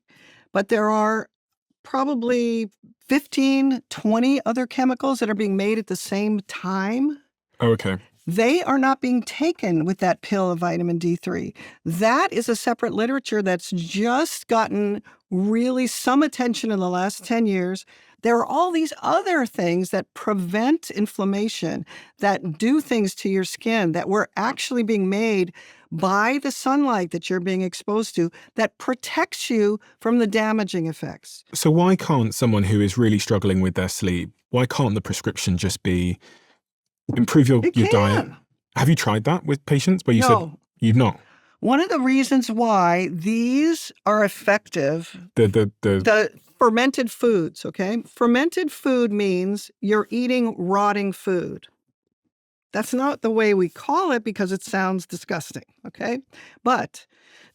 but there are probably 15, 20 other chemicals that are being made at the same time. Oh, okay. They are not being taken with that pill of vitamin D3. That is a separate literature that's just gotten really some attention in the last 10 years. There are all these other things that prevent inflammation, that do things to your skin, that were actually being made by the sunlight that you're being exposed to, that protects you from the damaging effects. So why can't someone who is really struggling with their sleep, why can't the prescription just be improve your diet? Have you tried that with patients where you said you've not? One of the reasons why these are effective, the fermented foods, okay? Fermented food means you're eating rotting food. That's not the way we call it because it sounds disgusting, okay? But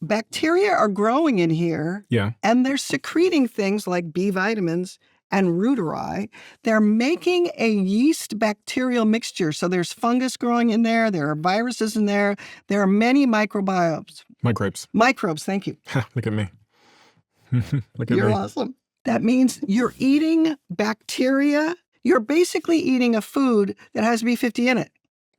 bacteria are growing in here, and they're secreting things like B vitamins, and reuteri. They're making a yeast bacterial mixture. So there's fungus growing in there. There are viruses in there. There are many microbiomes. Microbes, thank you. Look at me. Look at You're me. awesome. That means you're eating bacteria. You're basically eating a food that has B50 in it.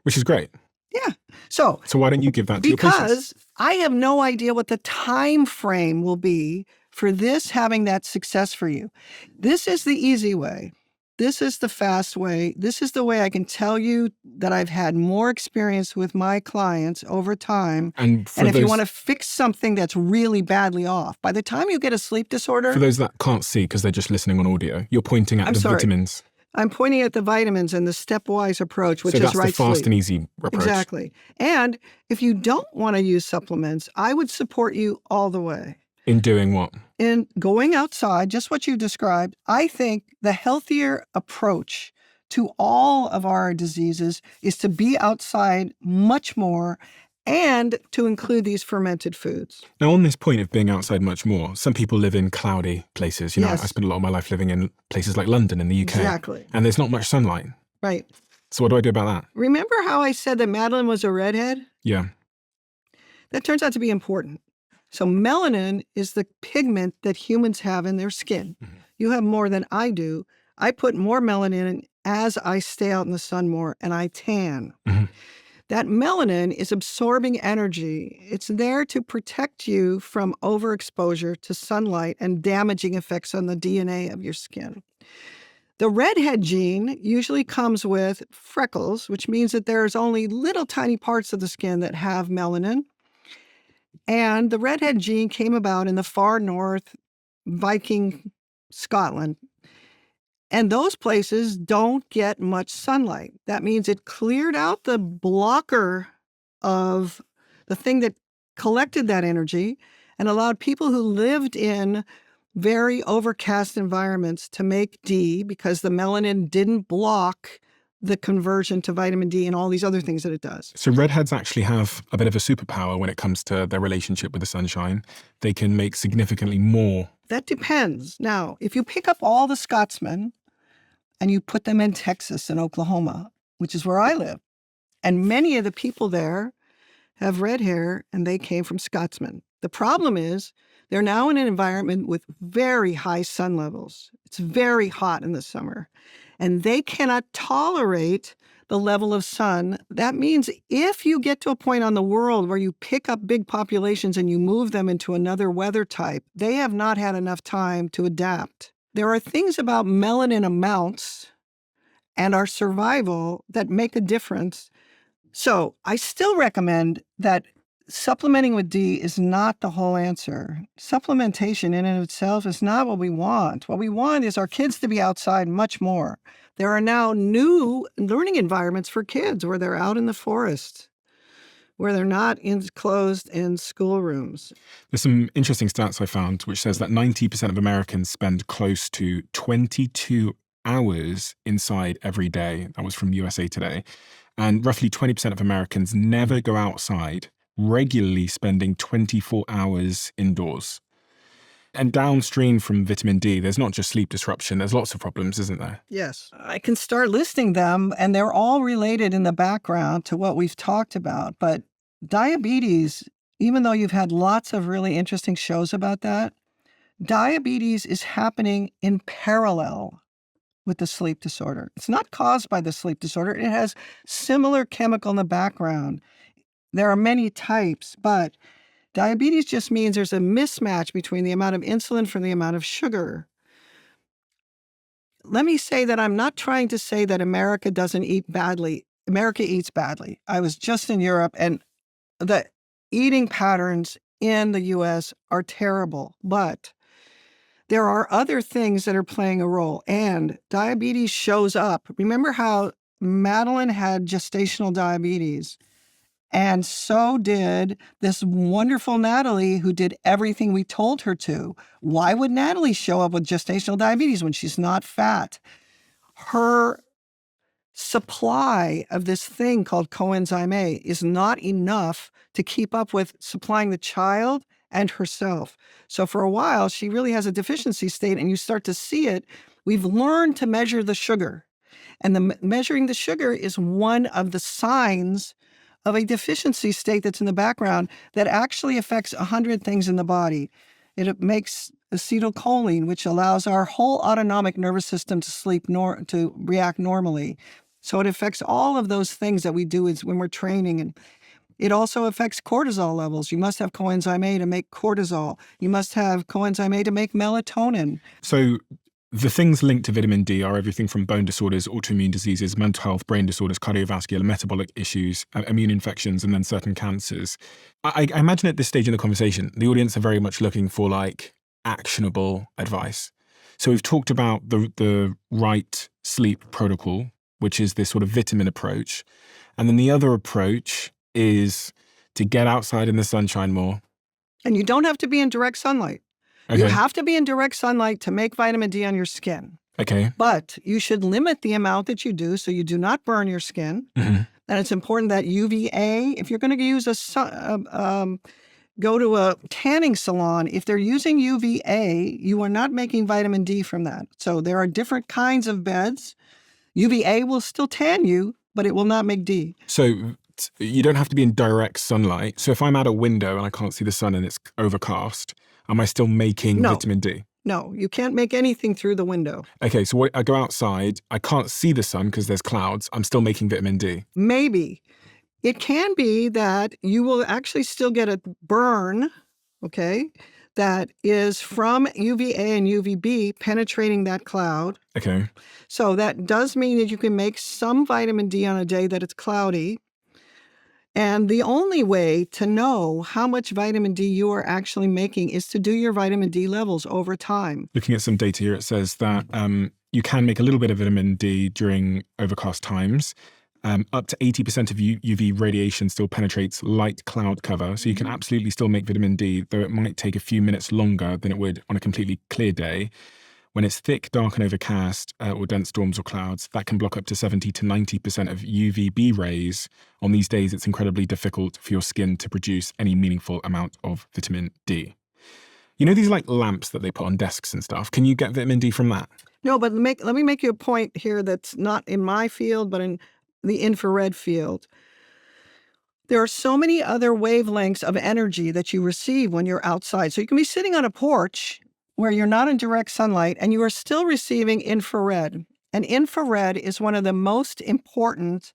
Which is great. Yeah. So why don't you give that to your patients? Because I have no idea what the time frame will be for this having that success for you. This is the easy way. This is the fast way. This is the way I can tell you that I've had more experience with my clients over time. And if you want to fix something that's really badly off, by the time you get a sleep disorder... For those that can't see because they're just listening on audio, you're pointing at vitamins. I'm pointing at the vitamins and the stepwise approach, which is right sleep. So that's the fast and easy approach. Exactly. And if you don't want to use supplements, I would support you all the way. In doing what? In going outside, just what you described. I think the healthier approach to all of our diseases is to be outside much more and to include these fermented foods. Now, on this point of being outside much more, some people live in cloudy places. You know, Yes. I spent a lot of my life living in places like London in the UK. Exactly. And there's not much sunlight. Right. So what do I do about that? Remember how I said that Madeline was a redhead? Yeah. That turns out to be important. So melanin is the pigment that humans have in their skin. Mm-hmm. You have more than I do. I put more melanin in as I stay out in the sun more, and I tan. Mm-hmm. That melanin is absorbing energy. It's there to protect you from overexposure to sunlight and damaging effects on the DNA of your skin. The redhead gene usually comes with freckles, which means that there's only little tiny parts of the skin that have melanin. And the redhead gene came about in the far north, Viking Scotland. And those places don't get much sunlight. That means it cleared out the blocker of the thing that collected that energy and allowed people who lived in very overcast environments to make D, because the melanin didn't block the conversion to vitamin D and all these other things that it does. So redheads actually have a bit of a superpower when it comes to their relationship with the sunshine. They can make significantly more. That depends. Now, if you pick up all the Scotsmen and you put them in Texas and Oklahoma, which is where I live, and many of the people there have red hair and they came from Scotsmen. The problem is they're now in an environment with very high sun levels. It's very hot in the summer. And they cannot tolerate the level of sun. That means if you get to a point on the world where you pick up big populations and you move them into another weather type, they have not had enough time to adapt. There are things about melanin amounts and our survival that make a difference. So I still recommend that supplementing with D is not the whole answer. Supplementation in and of itself is not what we want. What we want is our kids to be outside much more. There are now new learning environments for kids where they're out in the forest, where they're not enclosed in schoolrooms. There's some interesting stats I found, which says that 90% of Americans spend close to 22 hours inside every day. That was from USA Today. And roughly 20% of Americans never go outside, regularly spending 24 hours indoors. And downstream from vitamin D, there's not just sleep disruption, there's lots of problems, isn't there? Yes. I can start listing them, and they're all related in the background to what we've talked about. But diabetes, even though you've had lots of really interesting shows about that, diabetes is happening in parallel with the sleep disorder. It's not caused by the sleep disorder. It has similar chemical in the background. There are many types, but diabetes just means there's a mismatch between the amount of insulin from the amount of sugar. Let me say that I'm not trying to say that America doesn't eat badly. America eats badly. I was just in Europe, and the eating patterns in the U.S. are terrible, but there are other things that are playing a role, and diabetes shows up. Remember how Madeline had gestational diabetes? And so did this wonderful Natalie, who did everything we told her to. Why would Natalie show up with gestational diabetes when she's not fat? Her supply of this thing called coenzyme A is not enough to keep up with supplying the child and herself. So for a while, she really has a deficiency state, and you start to see it We've learned to measure the sugar. And measuring the sugar is one of the signs of a deficiency state that's in the background that actually affects 100 things in the body. It makes acetylcholine, which allows our whole autonomic nervous system to react normally. So it affects all of those things that we do when we're training. And it also affects cortisol levels. You must have coenzyme A to make cortisol. You must have coenzyme A to make melatonin. So the things linked to vitamin D are everything from bone disorders, autoimmune diseases, mental health, brain disorders, cardiovascular, metabolic issues, immune infections, and then certain cancers. I imagine at this stage in the conversation, the audience are very much looking for like actionable advice. So we've talked about the right sleep protocol, which is this sort of vitamin approach. And then the other approach is to get outside in the sunshine more. And you don't have to be in direct sunlight. Okay. You have to be in direct sunlight to make vitamin D on your skin. Okay. But you should limit the amount that you do so you do not burn your skin. Mm-hmm. And it's important that UVA, if you're going to use go to a tanning salon, if they're using UVA, you are not making vitamin D from that. So there are different kinds of beds. UVA will still tan you, but it will not make D. So you don't have to be in direct sunlight. So if I'm at a window and I can't see the sun and it's overcast, am I still making vitamin D? No, you can't make anything through the window. Okay, so I go outside, I can't see the sun because there's clouds, I'm still making vitamin D. Maybe. It can be that you will actually still get a burn, okay, that is from UVA and UVB penetrating that cloud. Okay. So that does mean that you can make some vitamin D on a day that it's cloudy. And the only way to know how much vitamin D you are actually making is to do your vitamin D levels over time. Looking at some data here, it says that you can make a little bit of vitamin D during overcast times. Up to 80% of UV radiation still penetrates light cloud cover. So you can absolutely still make vitamin D, though it might take a few minutes longer than it would on a completely clear day. When it's thick, dark, and overcast, or dense storms or clouds, that can block up to 70 to 90% of UVB rays. On these days, it's incredibly difficult for your skin to produce any meaningful amount of vitamin D. You know these like lamps that they put on desks and stuff? Can you get vitamin D from that? No, but let me make you a point here that's not in my field, but in the infrared field. There are so many other wavelengths of energy that you receive when you're outside. So you can be sitting on a porch where you're not in direct sunlight and you are still receiving infrared. And infrared is one of the most important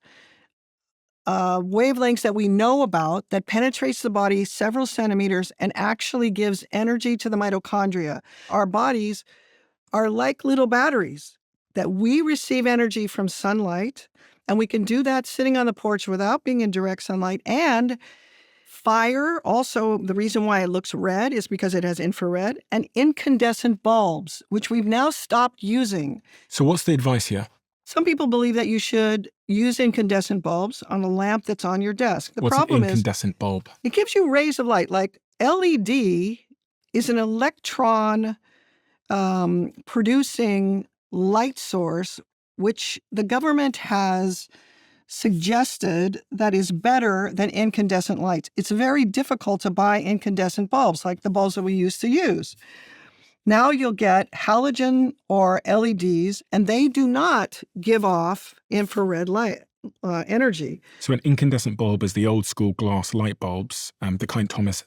wavelengths that we know about that penetrates the body several centimeters and actually gives energy to the mitochondria. Our bodies are like little batteries that we receive energy from sunlight, and we can do that sitting on the porch without being in direct sunlight. And fire, also the reason why it looks red is because it has infrared, and incandescent bulbs, which we've now stopped using. So what's the advice here? Some people believe that you should use incandescent bulbs on a lamp that's on your desk. The What's problem an incandescent bulb? It gives you rays of light. Like LED is an electron producing light source, which the government has suggested that is better than incandescent lights. It's very difficult to buy incandescent bulbs like the bulbs that we used to use. Now you'll get halogen or LEDs, and they do not give off infrared light energy. So an incandescent bulb is the old school glass light bulbs, the kind Thomas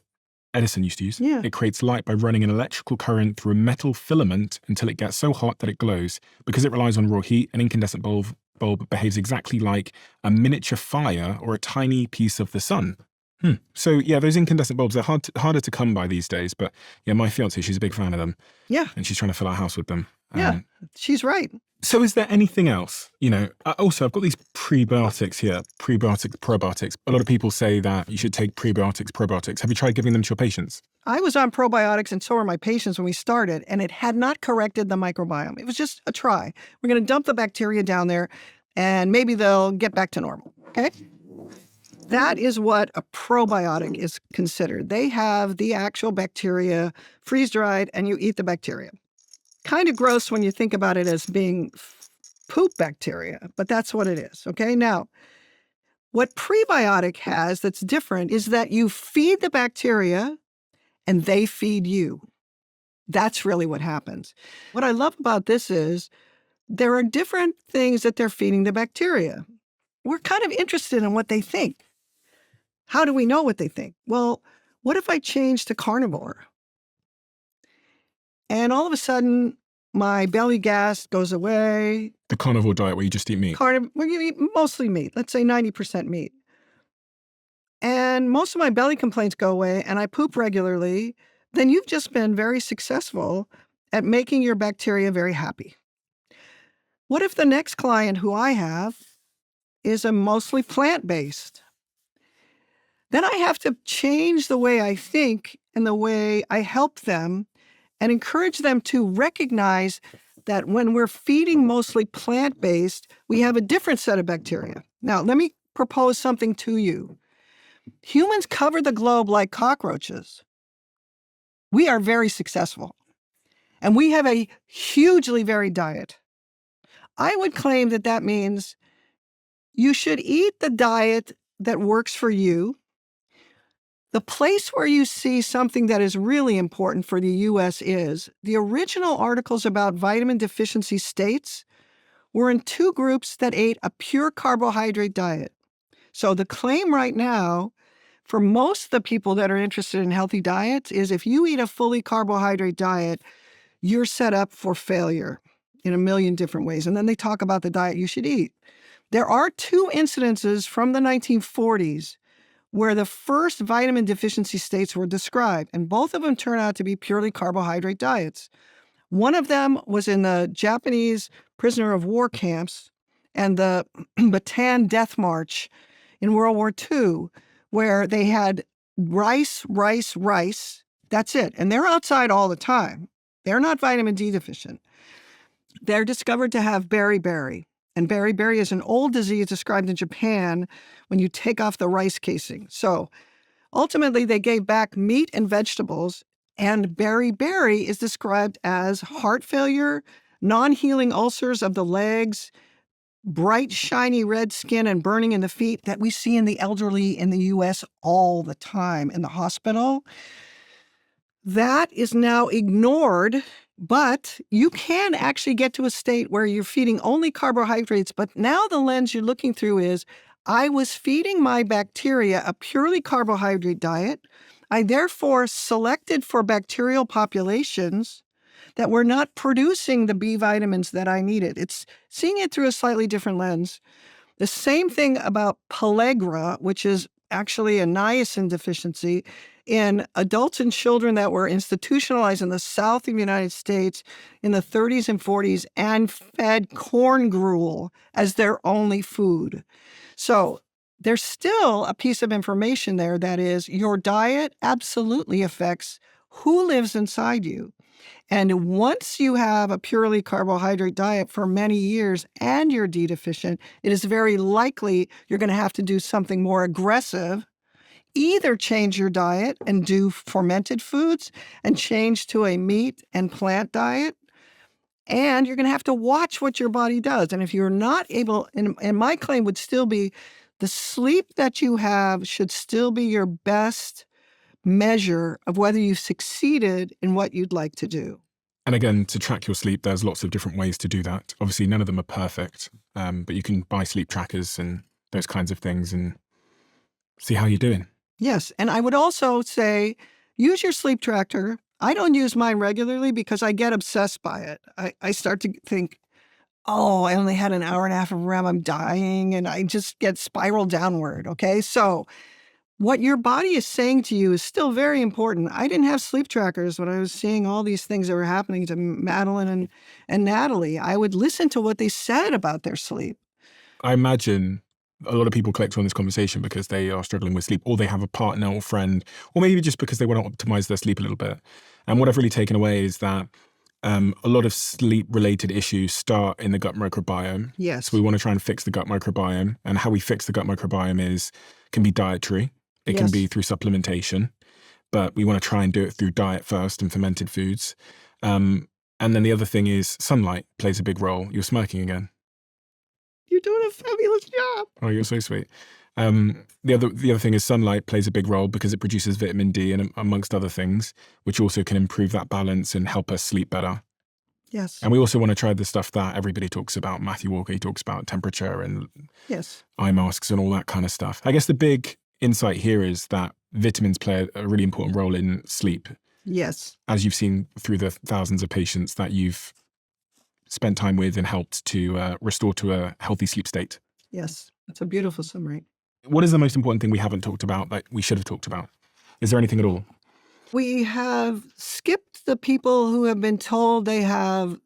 Edison used to use. Yeah. It creates light by running an electrical current through a metal filament until it gets so hot that it glows. Because it relies on raw heat, an incandescent bulb behaves exactly like a miniature fire or a tiny piece of the sun. So yeah, those incandescent bulbs are harder to come by these days. But yeah, my fiance, she's a big fan of them. Yeah. And she's trying to fill our house with them. Yeah, she's right. So is there anything else? You know, also I've got these prebiotics here, prebiotics, probiotics. A lot of people say that you should take prebiotics, probiotics. Have you tried giving them to your patients? I was on probiotics, and so were my patients when we started, and it had not corrected the microbiome. It was just a try. We're going to dump the bacteria down there, and maybe they'll get back to normal, okay? That is what a probiotic is considered. They have the actual bacteria freeze-dried, and you eat the bacteria. Kind of gross when you think about it as being poop bacteria, but that's what it is, okay? Now, what prebiotic has that's different is that you feed the bacteria and they feed you. That's really what happens. What I love about this is there are different things that they're feeding the bacteria. We're kind of interested in what they think. How do we know what they think? Well, what if I change to carnivore? And all of a sudden, my belly gas goes away. The carnivore diet where you just eat meat. Well, you eat mostly meat. Let's say 90% meat. And most of my belly complaints go away and I poop regularly. Then you've just been very successful at making your bacteria very happy. What if the next client who I have is a mostly plant-based? Then I have to change the way I think and the way I help them and encourage them to recognize that when we're feeding mostly plant-based, we have a different set of bacteria. Now, let me propose something to you. Humans cover the globe like cockroaches. We are very successful, and we have a hugely varied diet. I would claim that that means you should eat the diet that works for you. The place where you see something that is really important for the U.S. is the original articles about vitamin deficiency states were in two groups that ate a pure carbohydrate diet. So the claim right now for most of the people that are interested in healthy diets is if you eat a fully carbohydrate diet, you're set up for failure in a million different ways. And then they talk about the diet you should eat. There are two incidences from the 1940s where the first vitamin deficiency states were described, and both of them turn out to be purely carbohydrate diets. One of them was in the Japanese prisoner of war camps and the Bataan Death March in World War II, where they had rice. That's it. And they're outside all the time. They're not vitamin D deficient. They're discovered to have beriberi. And beriberi is an old disease described in Japan when you take off the rice casing. So ultimately, they gave back meat and vegetables, and beriberi is described as heart failure, non-healing ulcers of the legs, bright, shiny red skin and burning in the feet that we see in the elderly in the U.S. all the time in the hospital. That is now ignored, but you can actually get to a state where you're feeding only carbohydrates. But now the lens you're looking through is, I was feeding my bacteria a purely carbohydrate diet. I therefore selected for bacterial populations that were not producing the B vitamins that I needed. It's seeing it through a slightly different lens. The same thing about pellagra, which is actually a niacin deficiency in adults and children that were institutionalized in the South of the United States in the 30s and 40s and fed corn gruel as their only food. So there's still a piece of information there that is your diet absolutely affects who lives inside you. And once you have a purely carbohydrate diet for many years and you're D deficient, it is very likely you're going to have to do something more aggressive. Either change your diet and do fermented foods and change to a meat and plant diet. And you're going to have to watch what your body does. And if you're not able, and my claim would still be the sleep that you have should still be your best measure of whether you've succeeded in what you'd like to do. And again, to track your sleep, there's lots of different ways to do that. Obviously, none of them are perfect, but you can buy sleep trackers and those kinds of things and see how you're doing. Yes. And I would also say, use your sleep tracker. I don't use mine regularly because I get obsessed by it. I start to think, oh, I only had an hour and a half of REM, I'm dying, and I just get spiraled downward, okay? So what your body is saying to you is still very important. I didn't have sleep trackers when I was seeing all these things that were happening to Madeline and Natalie. I would listen to what they said about their sleep. I imagine a lot of people collect on this conversation because they are struggling with sleep, or they have a partner or friend, or maybe just because they want to optimize their sleep a little bit. And what I've really taken away is that a lot of sleep-related issues start in the gut microbiome. Yes. So we want to try and fix the gut microbiome. And how we fix the gut microbiome can be dietary. It can be through supplementation, but we want to try and do it through diet first and fermented foods. And then the other thing is sunlight plays a big role. You're smirking again. You're doing a fabulous job. Oh, you're so sweet. The other thing is sunlight plays a big role because it produces vitamin D and amongst other things, which also can improve that balance and help us sleep better. Yes. And we also want to try the stuff that everybody talks about. Matthew Walker, he talks about temperature and Yes. eye masks and all that kind of stuff. I guess the big insight here is that vitamins play a really important role in sleep, Yes. as you've seen through the thousands of patients that you've spent time with and helped to restore to a healthy sleep state. Yes. That's a beautiful summary. What is the most important thing we haven't talked about that we should have talked about? Is there anything at all? We have skipped the people who have been told they have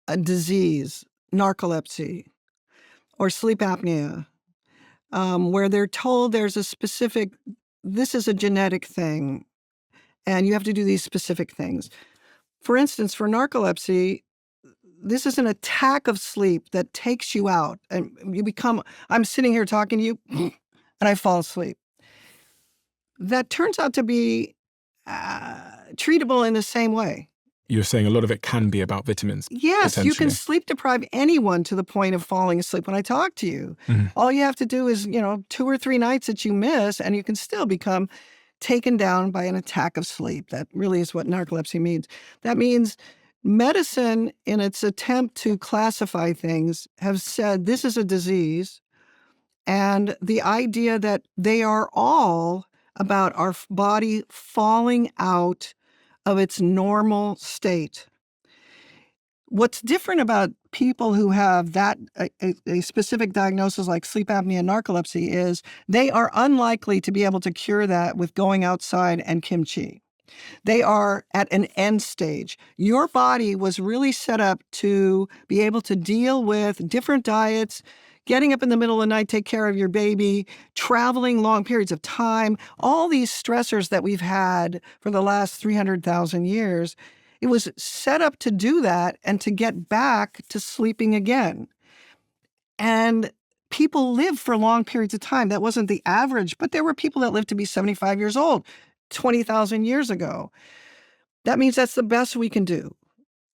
a disease, narcolepsy, or sleep apnea, where they're told there's a specific, this is a genetic thing, and you have to do these specific things. For instance, for narcolepsy, this is an attack of sleep that takes you out, and you become, I'm sitting here talking to you, and I fall asleep. That turns out to be treatable in the same way. You're saying a lot of it can be about vitamins. Yes, you can essentially. sleep deprive anyone to the point of falling asleep when I talk to you. Mhm. All you have to do is, 2 or 3 nights that you miss, and you can still become taken down by an attack of sleep. That really is what narcolepsy means. That means medicine, in its attempt to classify things, have said this is a disease, and the idea that they are all about our body falling out of its normal state. What's different about people who have that a specific diagnosis like sleep apnea and narcolepsy is they are unlikely to be able to cure that with going outside and kimchi. They are at an end stage. Your body was really set up to be able to deal with different diets, getting up in the middle of the night, take care of your baby, traveling long periods of time, all these stressors that we've had for the last 300,000 years. It was set up to do that and to get back to sleeping again. And people live for long periods of time. That wasn't the average, but there were people that lived to be 75 years old 20,000 years ago. That means that's the best we can do.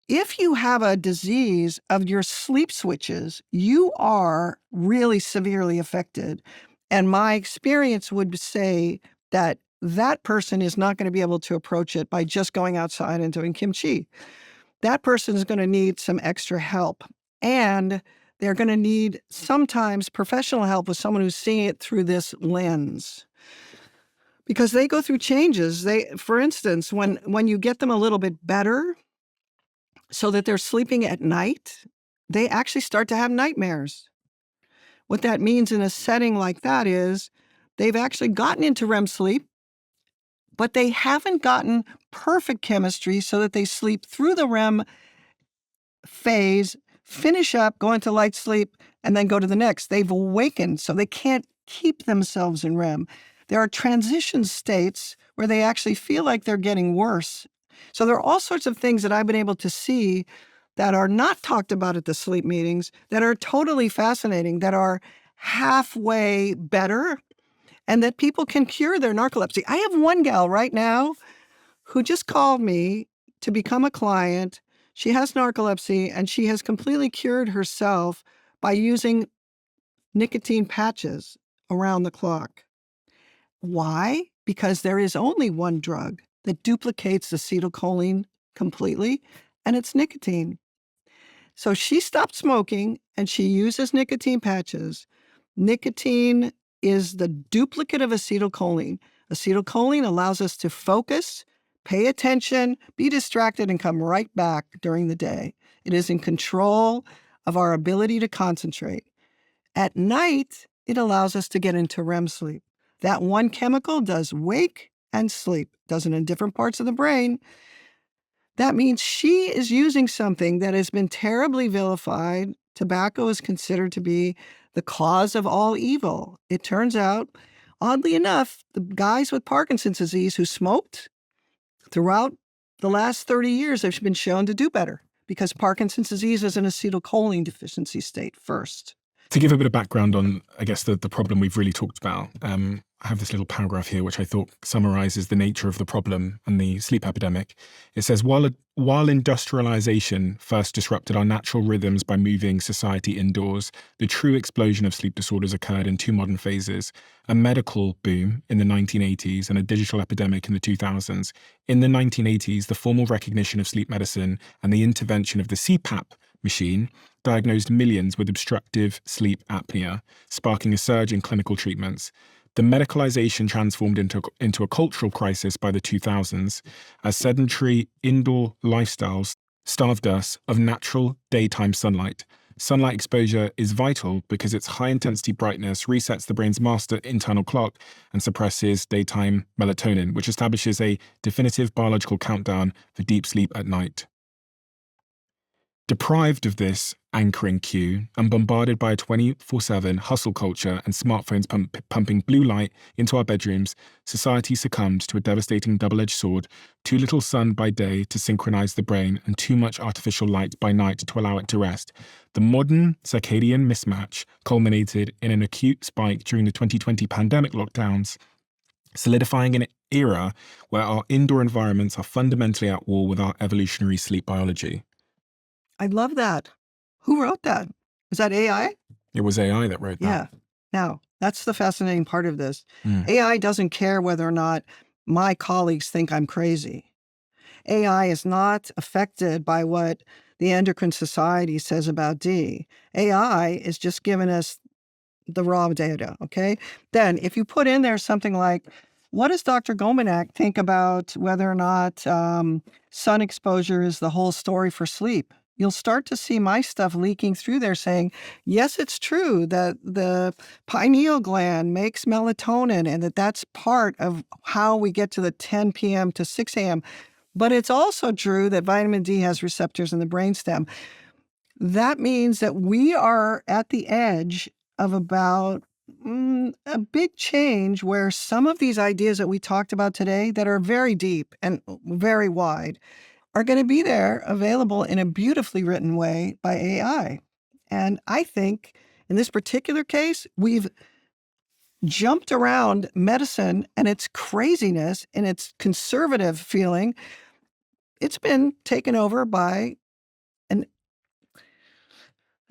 If you have a disease of your sleep switches, you are really severely affected. And my experience would say that that person is not going to be able to approach it by just going outside and doing kimchi. That person is going to need some extra help. And they're going to need sometimes professional help with someone who's seeing it through this lens. Because they go through changes. For instance, when you get them a little bit better so that they're sleeping at night, they actually start to have nightmares. What that means in a setting like that is they've actually gotten into REM sleep, but they haven't gotten perfect chemistry so that they sleep through the REM phase, finish up, go into light sleep, and then go to the next. They've awakened, so they can't keep themselves in REM. There are transition states where they actually feel like they're getting worse. So there are all sorts of things that I've been able to see that are not talked about at the sleep meetings, that are totally fascinating, that are halfway better, and that people can cure their narcolepsy. I have one gal right now who just called me to become a client. She has narcolepsy, and she has completely cured herself by using nicotine patches around the clock. Why? Because there is only one drug that duplicates acetylcholine completely, and it's nicotine. So she stopped smoking, and she uses nicotine patches. Nicotine is the duplicate of acetylcholine. Acetylcholine allows us to focus, pay attention, be distracted, and come right back during the day. It is in control of our ability to concentrate. At night, it allows us to get into REM sleep. That one chemical does wake and sleep, does it in different parts of the brain. That means she is using something that has been terribly vilified. Tobacco is considered to be the cause of all evil. It turns out, oddly enough, the guys with Parkinson's disease who smoked throughout the last 30 years have been shown to do better because Parkinson's disease is an acetylcholine deficiency state first. To give a bit of background on, I guess, the problem we've really talked about, I have this little paragraph here which I thought summarizes the nature of the problem and the sleep epidemic. It says, while industrialization first disrupted our natural rhythms by moving society indoors, the true explosion of sleep disorders occurred in two modern phases: a medical boom in the 1980s and a digital epidemic in the 2000s. In the 1980s, the formal recognition of sleep medicine and the intervention of the CPAP machine diagnosed millions with obstructive sleep apnea, sparking a surge in clinical treatments. The medicalization transformed into a cultural crisis by the 2000s as sedentary indoor lifestyles starved us of natural daytime sunlight. Sunlight exposure is vital because its high-intensity brightness resets the brain's master internal clock and suppresses daytime melatonin, which establishes a definitive biological countdown for deep sleep at night. Deprived of this anchoring cue and bombarded by a 24/7 hustle culture and smartphones pumping blue light into our bedrooms, society succumbed to a devastating double-edged sword: too little sun by day to synchronize the brain and too much artificial light by night to allow it to rest. The modern circadian mismatch culminated in an acute spike during the 2020 pandemic lockdowns, solidifying an era where our indoor environments are fundamentally at war with our evolutionary sleep biology. I love that. Who wrote that? Is that AI? It was AI that wrote that. Yeah. Now, that's the fascinating part of this. Mm. AI doesn't care whether or not my colleagues think I'm crazy. AI is not affected by what the Endocrine Society says about D. AI is just giving us the raw data, okay? Then if you put in there something like, what does Dr. Gominak think about whether or not sun exposure is the whole story for sleep? You'll start to see my stuff leaking through there saying, yes, it's true that the pineal gland makes melatonin and that's part of how we get to the 10 p.m. to 6 a.m. But it's also true that vitamin D has receptors in the brainstem. That means that we are at the edge of about a big change where some of these ideas that we talked about today that are very deep and very wide are going to be there available in a beautifully written way by AI. And I think in this particular case, we've jumped around medicine and its craziness and its conservative feeling. It's been taken over by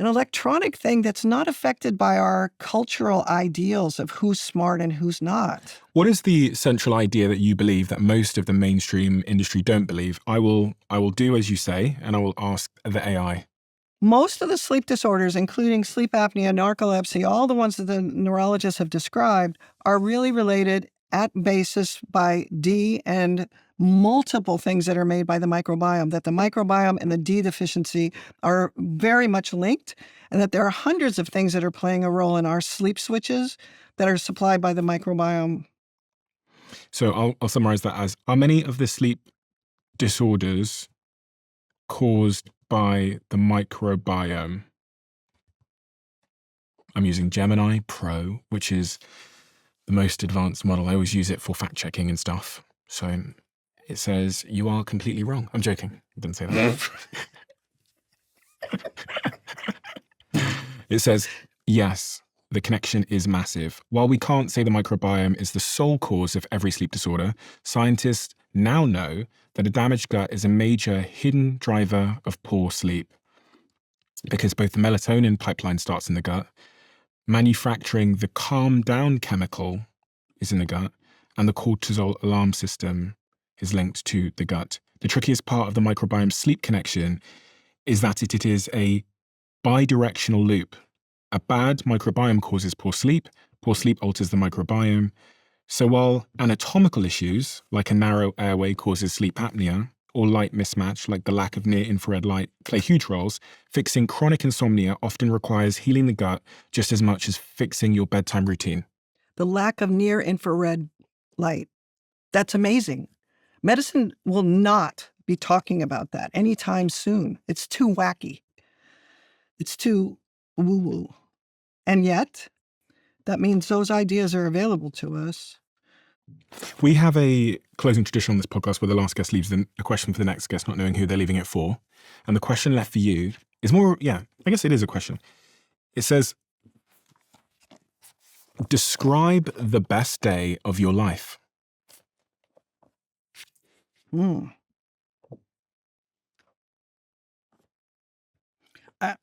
an electronic thing that's not affected by our cultural ideals of who's smart and who's not. What is the central idea that you believe that most of the mainstream industry don't believe? I will do as you say, and I will ask the AI. Most of the sleep disorders, including sleep apnea, narcolepsy, all the ones that the neurologists have described, are really related at basis by D and multiple things that are made by the microbiome, that the microbiome and the D deficiency are very much linked, and that there are hundreds of things that are playing a role in our sleep switches that are supplied by the microbiome. So I'll summarize that as, are many of the sleep disorders caused by the microbiome? I'm using Gemini Pro, which is the most advanced model. I always use it for fact checking and stuff. So it says, you are completely wrong. I'm joking. I didn't say that. It says, yes, the connection is massive. While we can't say the microbiome is the sole cause of every sleep disorder, scientists now know that a damaged gut is a major hidden driver of poor sleep, because both the melatonin pipeline starts in the gut, manufacturing the calm down chemical is in the gut, and the cortisol alarm system is linked to the gut. The trickiest part of the microbiome sleep connection is that it is a bidirectional loop. A bad microbiome causes poor sleep alters the microbiome. So while anatomical issues, like a narrow airway, causes sleep apnea, or light mismatch, like the lack of near-infrared light, play huge roles, fixing chronic insomnia often requires healing the gut just as much as fixing your bedtime routine. The lack of near-infrared light. That's amazing. Medicine will not be talking about that anytime soon. It's too wacky. It's too woo-woo. And yet, that means those ideas are available to us. We have a closing tradition on this podcast where the last guest leaves a question for the next guest, not knowing who they're leaving it for. And the question left for you is more, I guess it is a question. It says, Describe the best day of your life. I'm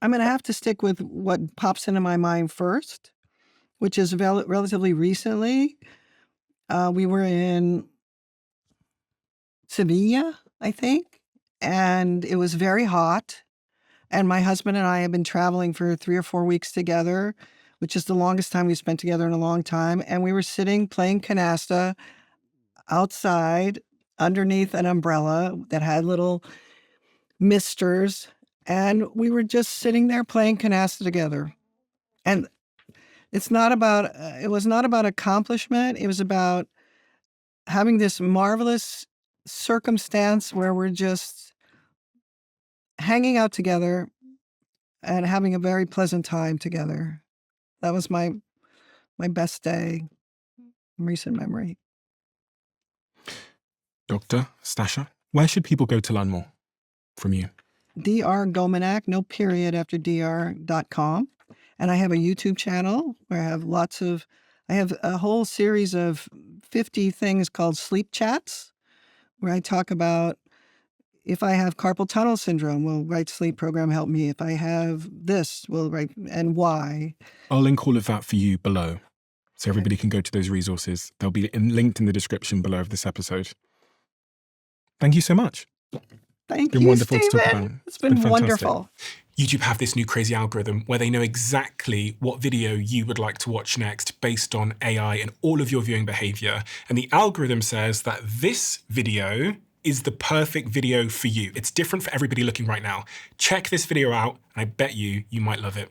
going to have to stick with what pops into my mind first, which is relatively recently. We were in Sevilla, I think, and it was very hot. And my husband and I have been traveling for 3 or 4 weeks together, which is the longest time we've spent together in a long time. And we were sitting playing canasta outside underneath an umbrella that had little misters. And we were just sitting there playing canasta together. And it was not about accomplishment. It was about having this marvelous circumstance where we're just hanging out together and having a very pleasant time together. That was my best day in recent memory. Dr. Stasha, where should people go to learn more from you? Dr. Gominak, no period after dr.com. And I have a YouTube channel where I have a whole series of 50 things called sleep chats, where I talk about if I have carpal tunnel syndrome, will Right Sleep Program help me? If I have this, will Right, and why? I'll link all of that for you below, so everybody can go to those resources. They'll be linked in the description below of this episode. Thank you so much. Thank been you, wonderful Stephen. to talk about. It's been fantastic. wonderful. YouTube have this new crazy algorithm where they know exactly what video you would like to watch next based on AI and all of your viewing behavior. And the algorithm says that this video is the perfect video for you. It's different for everybody looking right now. Check this video out, and I bet you might love it.